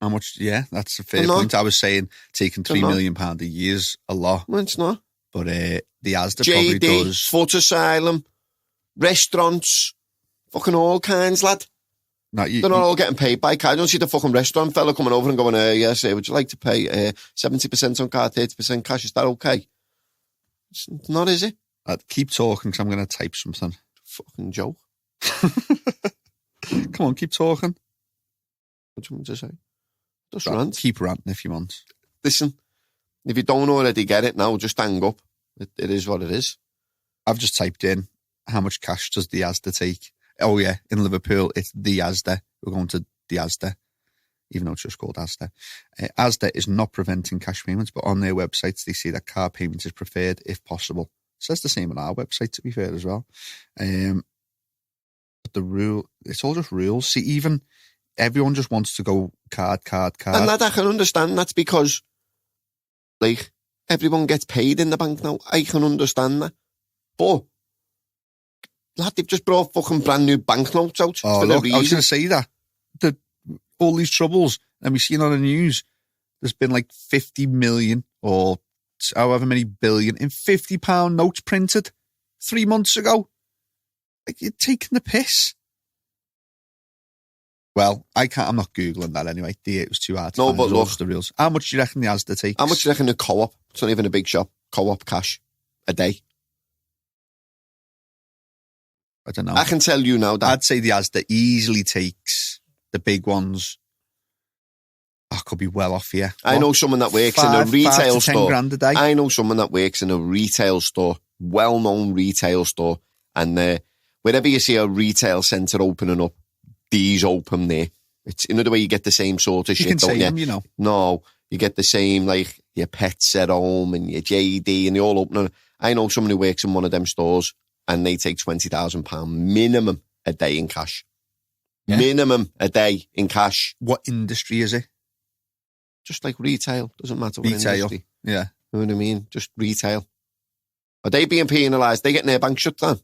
How much? Yeah, that's a fair point. I was saying taking £3 million a year is a lot. Well, it's not. But the Asda probably does. Foot Asylum, restaurants, fucking all kinds, lad. They're not all getting paid by card. You don't see the fucking restaurant fella coming over and going, yes, would you like to pay 70% on card, 30% cash? Is that okay? It's not, is it? Keep talking because I'm going to type something. Fucking joke. Come on, keep talking. What do you want to say? Just rant. Keep ranting if you want. Listen, if you don't already get it now, just hang up. It is what it is. I've just typed in, how much cash does the Asda take? Oh yeah, in Liverpool, it's the Asda. We're going to the Asda, even though it's just called Asda. Asda is not preventing cash payments, but on their websites, they say that card payments is preferred if possible. It says the same on our website, to be fair, as well. But the rule, it's all just rules. See, even everyone just wants to go card. And that I can understand. That's because, like, everyone gets paid in the bank now. I can understand that. But, lad, they've just brought fucking brand new banknotes out. Oh, look, I was going to say that. All these troubles, and we've seen on the news, there's been like 50 million or however many billion in £50 notes printed 3 months ago. Like, you're taking the piss. Well, I'm not Googling that anyway. It was too hard to find. But look, the reels. How much do you reckon the Asda takes? How much do you reckon the Co-op? It's not even a big shop. Co-op cash a day. I don't know. I can tell you now that I'd say the Asda easily takes the big ones. I could be well off here. I know someone that works in a retail store. £5 to £10 a day. I know someone that works in a retail store, well-known retail store, and wherever you see a retail centre opening up, these open there. It's, you know, the way you get the same sort of shit, don't you? Them, you know. No, you get the same, like, your Pets at Home and your JD, and they all open. I know someone who works in one of them stores, and they take £20,000 minimum a day in cash. Yeah. Minimum a day in cash. What industry is it? Just like retail. Doesn't matter what Retail, industry. yeah. You know what I mean? Just retail. Are they being penalised? They getting their bank shut down?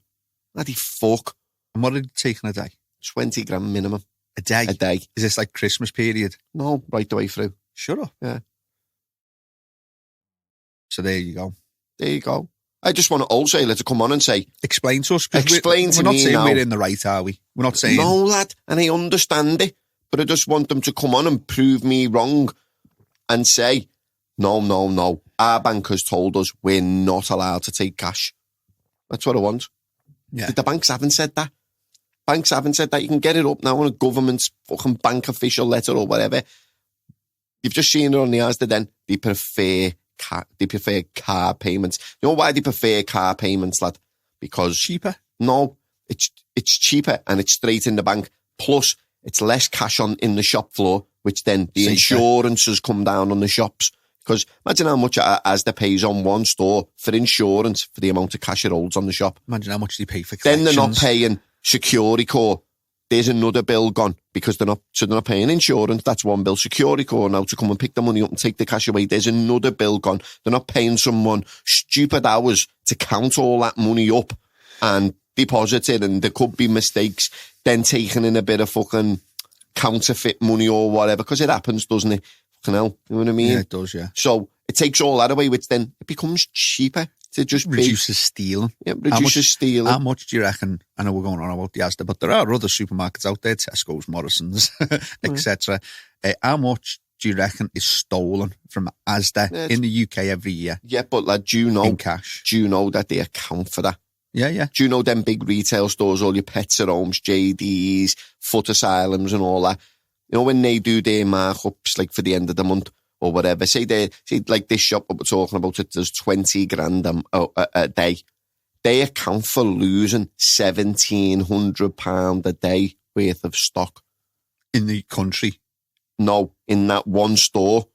Bloody fuck. And what are they taking a day? 20 grand minimum. A day? A day. Is this like Christmas period? No, right the way through. Shut up. Yeah. So there you go. There you go. I just want a wholesaler to come on and say... Explain to us. Explain to me now. We're not saying we're in the right, are we? We're not saying... No, lad, and I understand it, but I just want them to come on and prove me wrong and say, no, our bank has told us we're not allowed to take cash. That's what I want. Yeah. The banks haven't said that. Banks haven't said that. You can get it up now on a government's fucking bank official letter or whatever. You've just seen it on the Asda then. They prefer car payments. You know why they prefer car payments, lad? Because... Cheaper? No, it's cheaper and it's straight in the bank. Plus, it's less cash in the shop floor, which then the insurances come down on the shops. Because imagine how much Asda pays on one store for insurance for the amount of cash it holds on the shop. Imagine how much they pay for collections. Then they're not paying security core. There's another bill gone because they're not paying insurance. That's one bill. Security core now to come and pick the money up and take the cash away. There's another bill gone. They're not paying someone stupid hours to count all that money up and deposit it, and there could be mistakes. Then taking in a bit of fucking counterfeit money or whatever, because it happens, doesn't it? Fucking hell, you know what I mean? Yeah, it does, yeah. So it takes all that away, which then it becomes cheaper to just reduces stealing. Yeah, reduces stealing. How much do you reckon? I know we're going on about the Asda, but there are other supermarkets out there, Tesco's, Morrison's, etc. How much do you reckon is stolen from Asda in the UK every year? Yeah, but lad, do you know in cash? Do you know that they account for that? Yeah. Do you know them big retail stores, all your Pets at Homes, JDs, Foot Asylums and all that? You know, when they do their markups, like for the end of the month or whatever, say like this shop that we're talking about, it does 20 grand a day. They account for losing £1,700 a day worth of stock. In the country? No, in that one store.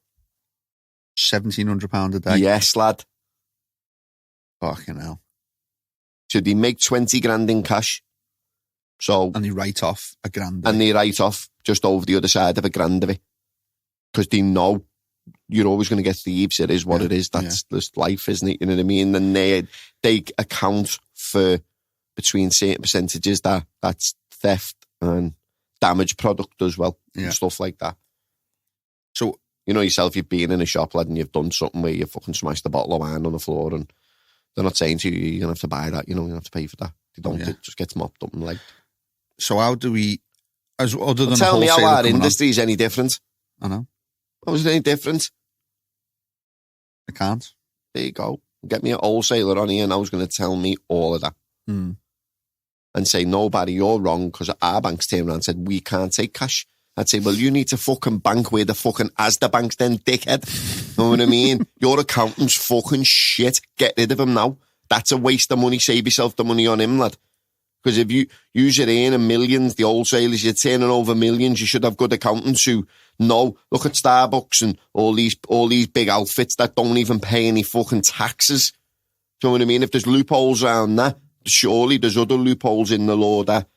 £1,700 a day? Yes, lad. Fucking hell. So they make 20 grand in cash. So, and they write off a grand. And they write off just over the other side of a grand of it. Because they know you're always going to get thieves. It is what it is. That's just life, isn't it? You know what I mean? And they account for between certain percentages that's theft and damaged product as well. And stuff like that. So, you know yourself, you've been in a shop, lad, and you've done something where you fucking smashed a bottle of wine on the floor, and they're not saying to you, you're going to have to buy that, you know, you have to pay for that. They don't, it just gets mopped up and like. So how do we, other than tell me how our industry is any different? I know. How is it any different? I can't. There you go. Get me a wholesaler on here and I was going to tell me all of that. And say, no, Barry, you're wrong, because our bank's turned around and said, we can't take cash. I'd say, well, you need to fucking bank where the fucking Asda bank's then, dickhead. Know what I mean? Your accountant's fucking shit. Get rid of him now. That's a waste of money. Save yourself the money on him, lad. Because if you're earning millions, the wholesalers, you're turning over millions, you should have good accountants who know. Look at Starbucks and all these big outfits that don't even pay any fucking taxes. Do you know what I mean? If there's loopholes around that, surely there's other loopholes in the law that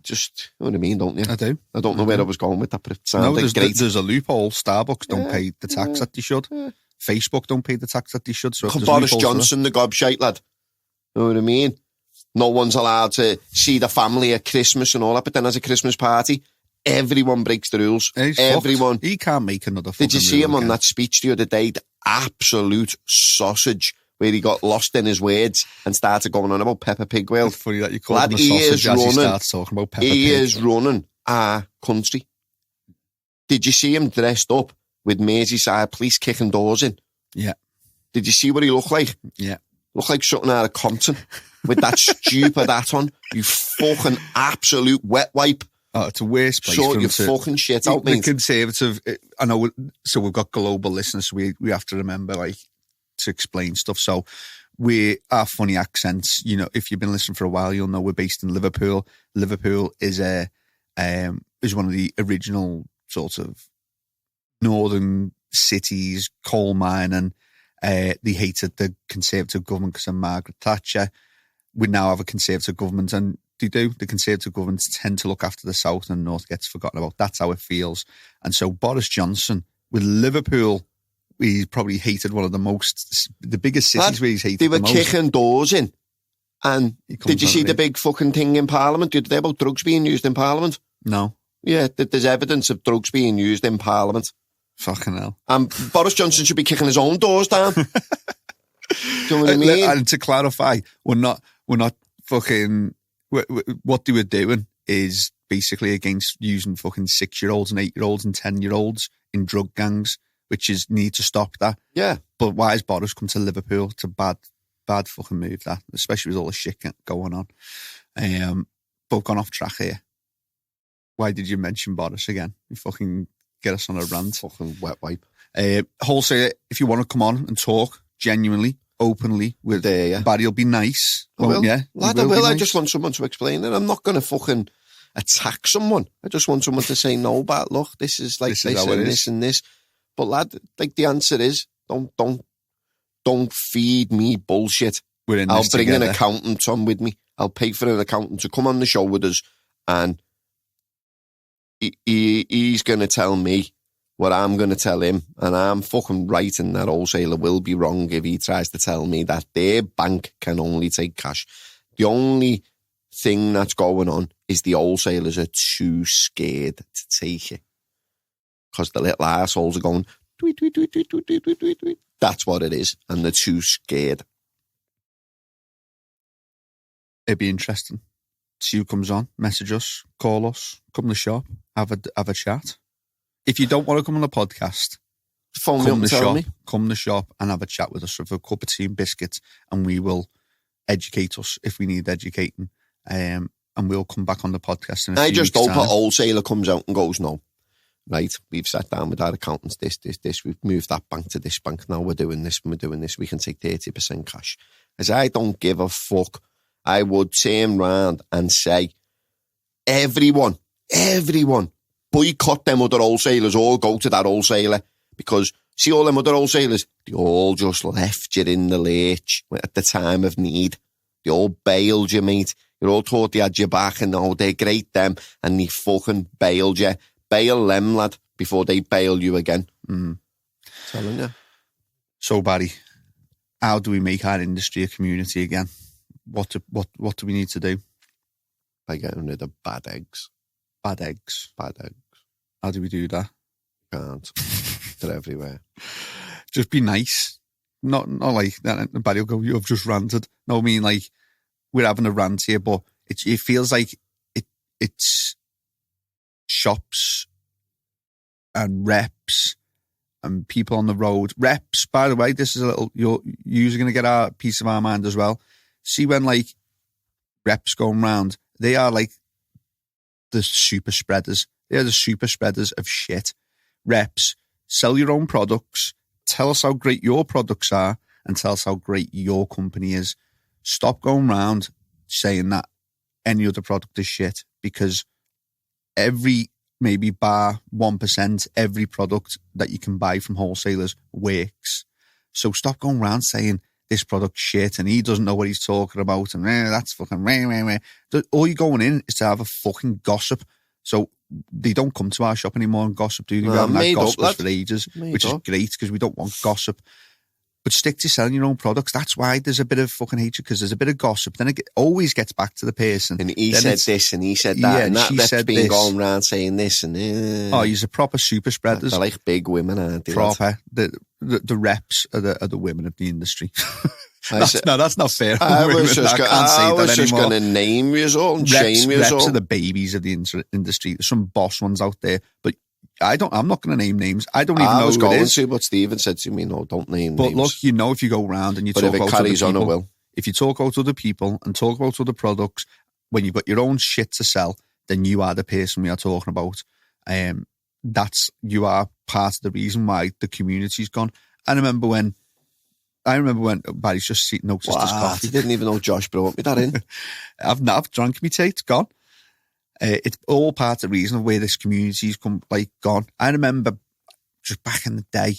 just, you know what I mean, don't you? I do. I don't know where I was going with that, but it sounds like great. There's a loophole. Starbucks don't pay the tax that they should. Facebook don't pay the tax that they should. So Boris Johnson, the gobshite lad. You know what I mean? No one's allowed to see the family at Christmas and all that, but then as a Christmas party, everyone breaks the rules. Everyone. He can't make another fucking Did you see him on that speech the other day? The absolute sausage, where he got lost in his words and started going on about Peppa Pig. Well, it's funny that you call him a sausage as he starts talking about Peppa Pig. He is running our country. Did you see him dressed up with Merseyside police kicking doors in? Yeah. Did you see what he looked like? Yeah. Looked like something out of Compton with that stupid hat on. You fucking absolute wet wipe. Oh, it's a worse place. Sort your fucking shit out, mate. The Conservative, I know, so we've got global listeners, so we have to remember, like, to explain stuff. So our funny accents, you know, if you've been listening for a while, you'll know we're based in Liverpool. Liverpool is one of the original sort of northern cities, coal mining. They hated the Conservative government because of Margaret Thatcher. We now have a Conservative government, and they do. The Conservative governments tend to look after the South, and the North gets forgotten about. That's how it feels. And so Boris Johnson with Liverpool, he probably hated one of the biggest cities where he's hated They were the most. kicking doors in. And did you see the big fucking thing in Parliament? Did they about drugs being used in Parliament? No. Yeah, there's evidence of drugs being used in Parliament. Fucking hell. And Boris Johnson should be kicking his own doors down. Do you know what I mean? And to clarify, we're not fucking, what they were doing is basically against using fucking 6-year-olds and 8-year-olds and 10-year-olds in drug gangs, which is need to stop that. Yeah. But why has Boris come to Liverpool? It's a bad fucking move, that, especially with all the shit going on. But I've gone off track here. Why did you mention Boris again? You fucking get us on a rant. Fucking wet wipe. Wholesale, if you want to come on and talk genuinely, openly with Barry, will be nice. I will. Yeah, Lad, I will. Nice. I just want someone to explain it. I'm not going to fucking attack someone. I just want someone to say, no, but look, this is like this and this and this. But lad, like the answer is, don't feed me bullshit. I'll bring an accountant on with me. I'll pay for an accountant to come on the show with us, and he's going to tell me what I'm going to tell him, and I'm fucking right, and that wholesaler will be wrong if he tries to tell me that their bank can only take cash. The only thing that's going on is the wholesalers are too scared to take it because the little assholes are going, tweet, tweet, tweet, tweet, tweet, tweet, tweet, tweet. That's what it is, and they're too scared. It'd be interesting. See who comes on, message us, call us, come to the shop, have a chat. If you don't want to come on the podcast, phone me up and tell me. Come to the shop and have a chat with us with a cup of tea and biscuits, and we will educate us if we need educating. And we'll come back on the podcast in a few just weeks' hope time. a wholesaler comes out and goes, no. Right, we've sat down with our accountants, this, we've moved that bank to this bank, now we're doing this, we can take 30% cash. As I don't give a fuck, I would turn round and say, everyone, boycott them other wholesalers or go to that wholesaler, because see all them other wholesalers, they all just left you in the lurch at the time of need. They all bailed you, mate. You're all taught they had your back and oh, they're great, them, and they fucking bailed you. Bail them, lad, before they bail you again. Telling you. So, Barry, how do we make our industry a community again? What do we need to do? By getting rid of bad eggs. Bad eggs. How do we do that? Can't. They're everywhere. Just be nice. Not like that. Barry will go, you've just ranted. No, I mean, like, we're having a rant here, but it feels like it's shops and reps and people on the road. Reps, by the way, this is a little, you're going to get a piece of our mind as well. See when like reps going round, they are like the super spreaders. They are the super spreaders of shit. Reps, sell your own products, tell us how great your products are, and tell us how great your company is. Stop going round saying that any other product is shit, because every, maybe bar 1%, every product that you can buy from wholesalers works. So stop going around saying this product's shit and he doesn't know what he's talking about and that's fucking rah. All you're going in is to have a fucking gossip. So they don't come to our shop anymore and gossip, do they? We haven't had gossip for ages, which is great because we don't want gossip. But stick to selling your own products. That's why there's a bit of fucking hatred, because there's a bit of gossip. Then it always gets back to the person. And he said this and he said that. Yeah, and that's been going around saying this. And oh, he's a proper super spreaders. They're like big women, aren't they? Proper. The reps are the women of the industry. That's not fair. I was just going to name you all and shame you all. Reps are the babies of the industry. There's some boss ones out there, but I'm not going to name names. I don't even know who it is. I was going to, but Stephen said to me, no, don't name names. But look, you know, if you go around and you talk about other people, if you talk about other people and talk about other products, when you've got your own shit to sell, then you are the person we are talking about. You are part of the reason why the community's gone. I remember when Barry's just noticed his coffee. I didn't even know Josh brought me that in. I've drunk me tea, it's gone. It's all part of the reason of where this community's gone. I remember just back in the day,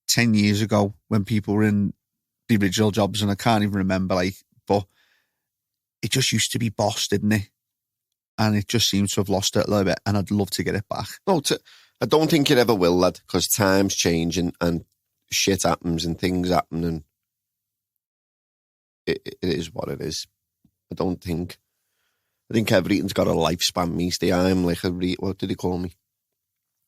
10 years ago, when people were in the original jobs, and I can't even remember, but it just used to be boss, didn't it? And it just seems to have lost it a little bit, and I'd love to get it back. No, I don't think you ever will, lad, because time's changing and shit happens and things happen, and it is what it is. I think everything's got a lifespan, me. I'm like what did he call me?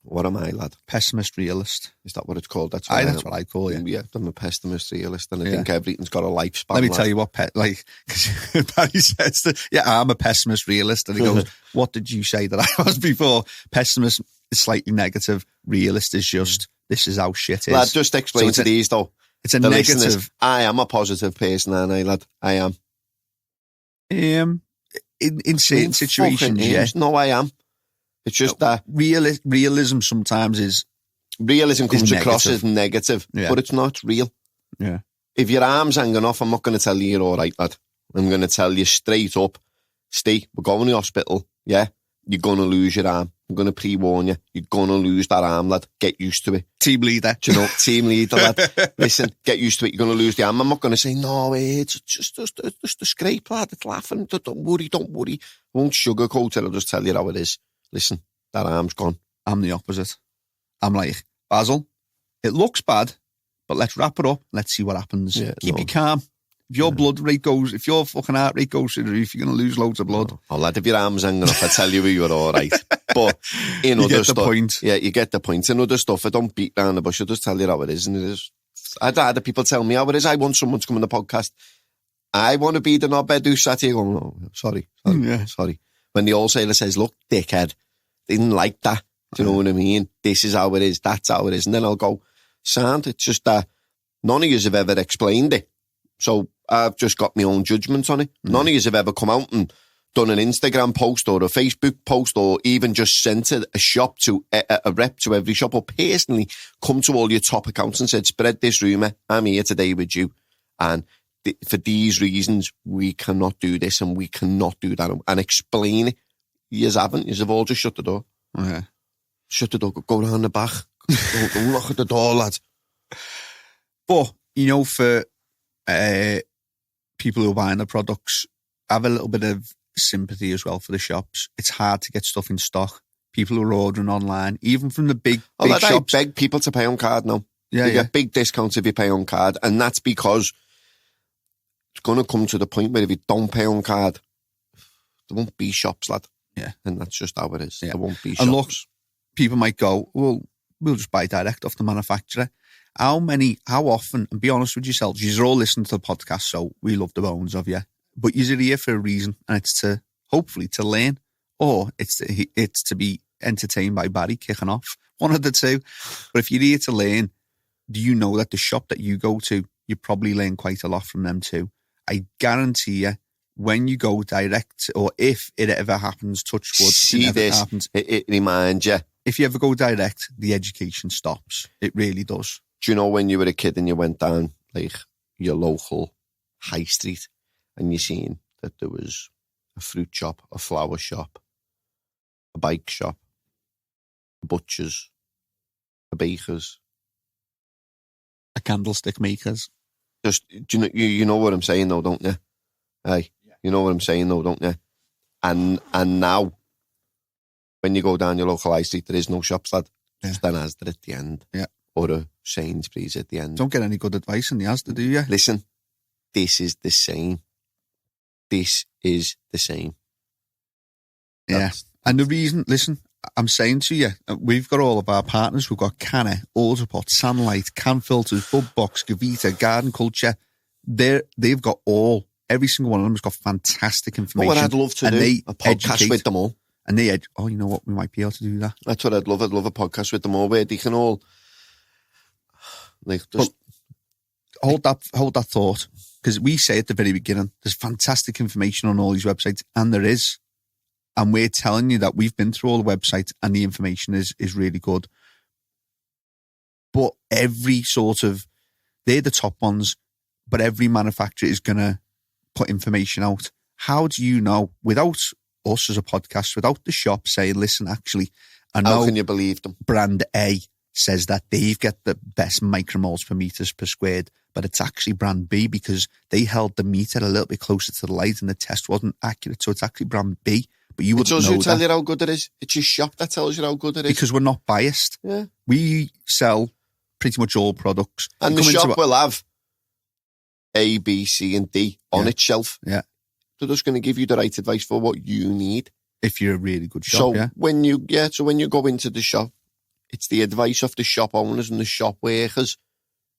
What am I, lad? Pessimist realist. Is that what it's called? That's what I call you. Yeah, I'm a pessimist realist, and I think everything's got a lifespan. Let me tell you what, Barry says that, I'm a pessimist realist, and he goes, what did you say that I was before? Pessimist is slightly negative. Realist is just, this is how shit is. Lad, just explain to these, though. It's a negative. Listeners, I am a positive person, aren't I, lad? I am. In certain situations, yeah. No, I am. It's just that realism sometimes is comes across as negative, but it's not real. Yeah. If your arm's hanging off, I'm not going to tell you you're all right, lad. I'm going to tell you straight up, Steve, we're going to the hospital. Yeah, you're going to lose your arm. I'm going to pre-warn you. You're going to lose that arm, lad. Get used to it. Team leader. Do you know, team leader, lad. Listen, get used to it. You're going to lose the arm. I'm not going to say, no, it's just a scrape, lad. It's laughing. Don't worry. I won't sugarcoat it. I'll just tell you how it is. Listen, that arm's gone. I'm the opposite. I'm like, Basil, it looks bad, but let's wrap it up. Let's see what happens. Yeah, Keep you calm. If your blood rate goes, if your fucking heart rate goes through the roof, you're going to lose loads of blood. Oh, lad, if your arm's hanging off, I tell you you're all right. But in other get stuff, the point. Yeah, you get the point. In other stuff, I don't beat around the bush. I just tell you how it is, and it is. I'd rather people tell me how it is. I want someone to come on the podcast. I want to be the knobhead who sat here going, oh, sorry. When the wholesaler says, look, dickhead, didn't like that. Do you know what I mean? This is how it is. That's how it is. And then I'll go, sound, it's just that none of you have ever explained it. So I've just got my own judgments on it. None of you have ever come out and done an Instagram post or a Facebook post or even just sent a shop to a rep to every shop or personally come to all your top accounts and said, spread this rumour. I'm here today with you. And for these reasons, we cannot do this and we cannot do that. And explain it. Yous haven't. Yous have all just shut the door. Yeah. Shut the door. Go round the back. Don't knock at the door, lad. But, you know, for people who are buying the products, I have a little bit of sympathy as well for the shops. It's hard to get stuff in stock. People who are ordering online, even from the big shops. I beg people to pay on card now. You get big discounts if you pay on card. And that's because it's going to come to the point where if you don't pay on card, there won't be shops, lad. Yeah. And that's just how it is. Yeah. There won't be shops. And look, people might go, well, we'll just buy direct off the manufacturer. How often, and be honest with yourselves, you're all listening to the podcast, so we love the bones of you, but you're here for a reason, and it's to, hopefully, to learn, or it's to be entertained by Barry kicking off. One of the two. But if you're here to learn, do you know that the shop that you go to, you probably learn quite a lot from them too? I guarantee you, when you go direct, or if it ever happens, touch wood, see this, happens, it reminds you. If you ever go direct, the education stops. It really does. Do you know when you were a kid and you went down like your local high street and you seen that there was a fruit shop, a flower shop, a bike shop, a butcher's, a baker's, a candlestick maker's? Just, do you know what I'm saying though, don't you? Hey, you know what I'm saying though, don't you? And now, when you go down your local high street, there is no shops, lad. Just an Asda at the end. Yeah. Or a Sainsbury's at the end. Don't get any good advice in the Asda, do you? Listen, this is the same. This is the same. Yeah. And the reason, listen, I'm saying to you, we've got all of our partners. We've got CANNA, AutoPot, SANlight, Can Filters, BudBox, Gavita, Garden Culture. They've got every single one of them has got fantastic information. What I'd love to do, a podcast with them all. And you know what, we might be able to do that. That's what I'd love. I'd love a podcast with them all where they can all hold that thought, because we say at the very beginning, there's fantastic information on all these websites, and there is. And we're telling you that we've been through all the websites and the information is really good. But every they're the top ones, but every manufacturer is going to put information out. How do you know, without us as a podcast, without the shop saying, listen, actually, I know how can you believe them? Brand A says that they've got the best micromoles per meters per squared, but it's actually brand B because they held the meter a little bit closer to the light and the test wasn't accurate. So it's actually brand B. but you wouldn't know that. It doesn't tell you how good it is. It's your shop that tells you how good it is. Because we're not biased. Yeah. We sell pretty much all products. And the shop will have A, B, C, and D on its shelf. Yeah. They're just going to give you the right advice for what you need. If you're a really good shop, so when you go into the shop, it's the advice of the shop owners and the shop workers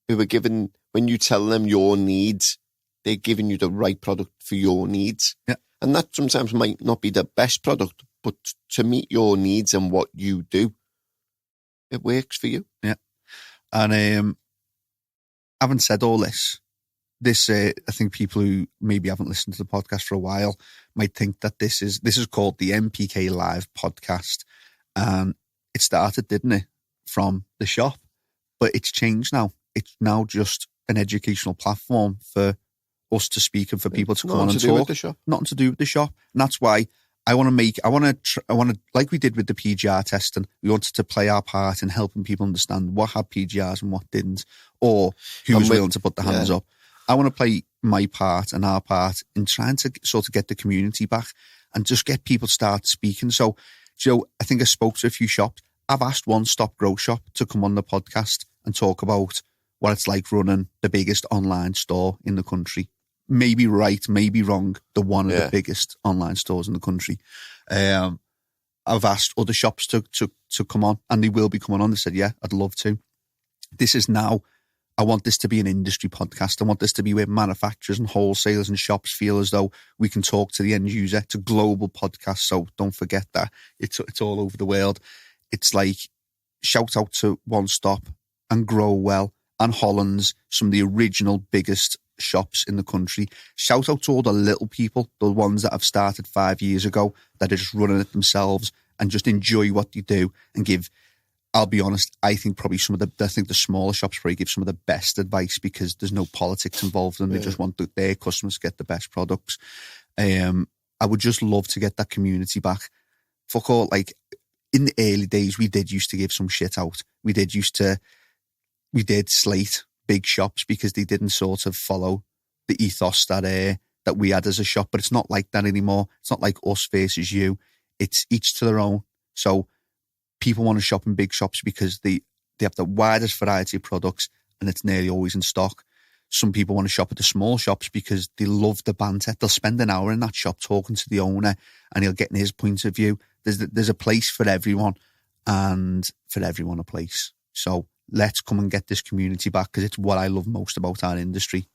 who are giving, when you tell them your needs, they're giving you the right product for your needs. Yeah. And that sometimes might not be the best product, but to meet your needs and what you do, it works for you. Yeah. And having said all this, I think people who maybe haven't listened to the podcast for a while might think that this is called the NPK Live podcast. And it started, didn't it, from the shop, but it's changed now. It's now just an educational platform for us to speak and for people to come on and talk. Nothing to do with the shop. And that's why I want to, like we did with the PGR testing, we wanted to play our part in helping people understand what had PGRs and what didn't, or who was willing to put their hands up. I want to play my part and our part in trying to sort of get the community back and just get people to start speaking. So, Joe, I think I spoke to a few shops. I've asked One Stop Grow Shop to come on the podcast and talk about what it's like running the biggest online store in the country. Maybe right, maybe wrong, one of the biggest online stores in the country. I've asked other shops to come on, and they will be coming on. They said, yeah, I'd love to. This is now, I want this to be an industry podcast. I want this to be where manufacturers and wholesalers and shops feel as though we can talk to the end user. It's a global podcast, so don't forget that. It's all over the world. It's like, shout out to One Stop and Grow Well and Holland's, some of the original biggest shops in the country. Shout out to all the little people, the ones that have started 5 years ago, that are just running it themselves and just enjoy what they do and give. I'll be honest, I think probably the smaller shops probably give some of the best advice because there's no politics involved and they just want their customers to get the best products. I would just love to get that community back. Fuck all, like in the early days, we did used to give some shit out. We did slate big shops because they didn't sort of follow the ethos that we had as a shop, but it's not like that anymore. It's not like us versus you. It's each to their own. So people want to shop in big shops because they have the widest variety of products and it's nearly always in stock. Some people want to shop at the small shops because they love the banter. They'll spend an hour in that shop talking to the owner and he'll get in his point of view. There's a place for everyone and for everyone a place. So let's come and get this community back because it's what I love most about our industry.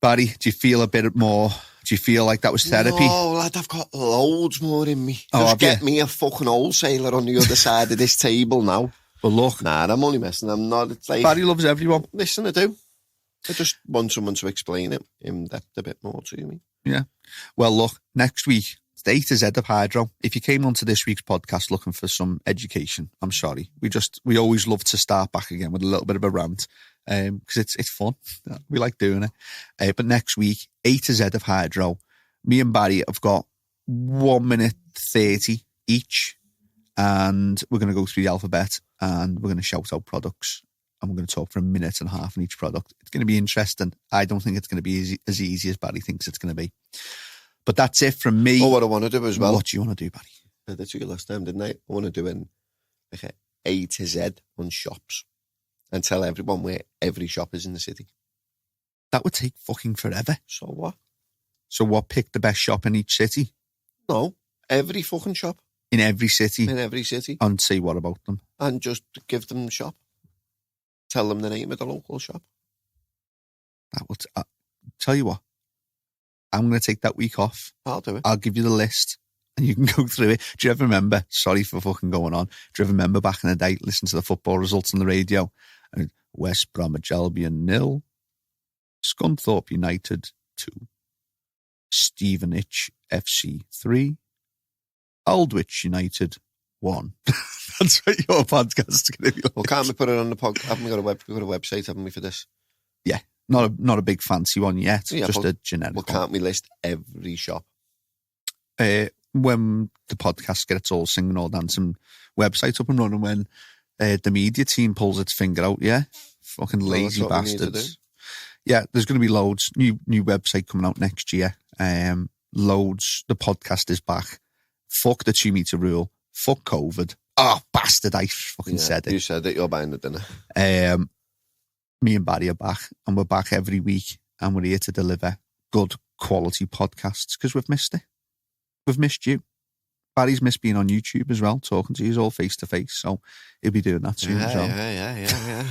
Barry, do you feel a bit more? Do you feel like that was therapy? No, lad, I've got loads more in me. Oh, just get me a fucking wholesaler on the other side of this table now. But look. Nah, I'm only messing. I'm not. It's like, Barry loves everyone. Listen, I do. I just want someone to explain it in depth a bit more to me. Yeah. Well, look, next week, it's the A to Z of hydro. If you came onto this week's podcast looking for some education, I'm sorry. We always love to start back again with a little bit of a rant because it's fun. We like doing it. But next week, A to Z of hydro. Me and Barry have got 1 minute 30 each, and we're going to go through the alphabet and we're going to shout out products. And we're going to talk for 1.5 minutes on each product. It's going to be interesting. I don't think it's going to be as easy as Barry thinks it's going to be. But that's it from me. Oh, what I want to do as well. What do you want to do, Barry? I did to you last time, didn't I? I want to do an A to Z on shops and tell everyone where every shop is in the city. That would take fucking forever. So what? So what, pick the best shop in each city? No, every fucking shop. In every city? In every city. And say what about them? And just give them the shop. Tell them the name of the local shop. That would, tell you what, I'm going to take that week off. I'll do it. I'll give you the list and you can go through it. Do you ever remember, sorry for fucking going on, do you ever remember back in the day, listen to the football results on the radio? And West Bromwich Albion 0, Scunthorpe United 2, Stevenage FC 3, Aldwych United 1. That's what your podcast is going to be like. Well, can't we put it on the podcast? Haven't we got a website, haven't we, for this? Yeah, not a big fancy one yet, yeah, just a generic one. Can't we list every shop? When the podcast gets all singing, all dancing, website up and running, when the media team pulls its finger out, yeah? Fucking lazy bastards. Yeah, there's going to be loads. New website coming out next year. loads. The podcast is back. Fuck the 2 meter rule. Fuck COVID. Oh, bastard, I fucking said it. You said it, you're buying the dinner. Me and Barry are back, and we're back every week, and we're here to deliver good quality podcasts because we've missed it. We've missed you. Barry's missed being on YouTube as well, talking to you all face to face, so he'll be doing that soon as well. Yeah.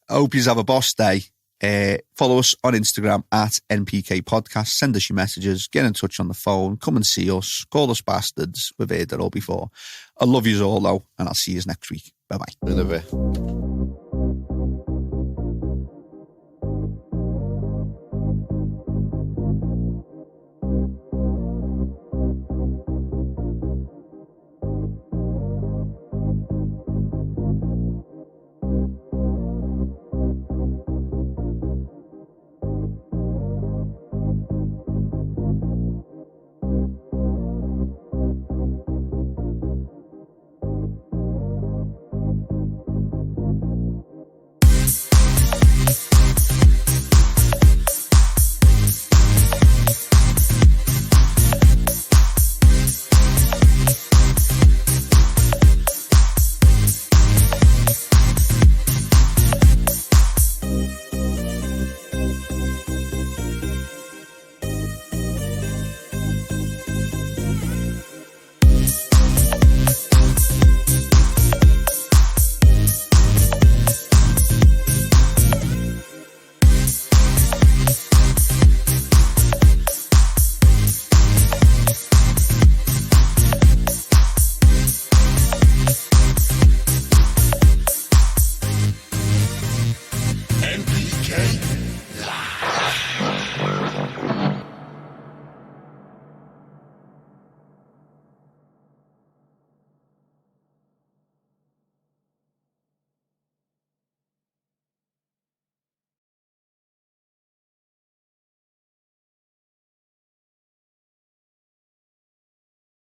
I hope you have a boss day. Follow us on Instagram at NPK Podcast. Send us your messages. Get in touch on the phone. Come and see us. Call us bastards. We've heard that all before. I love you all, though, and I'll see you next week. Bye-bye. In a bit.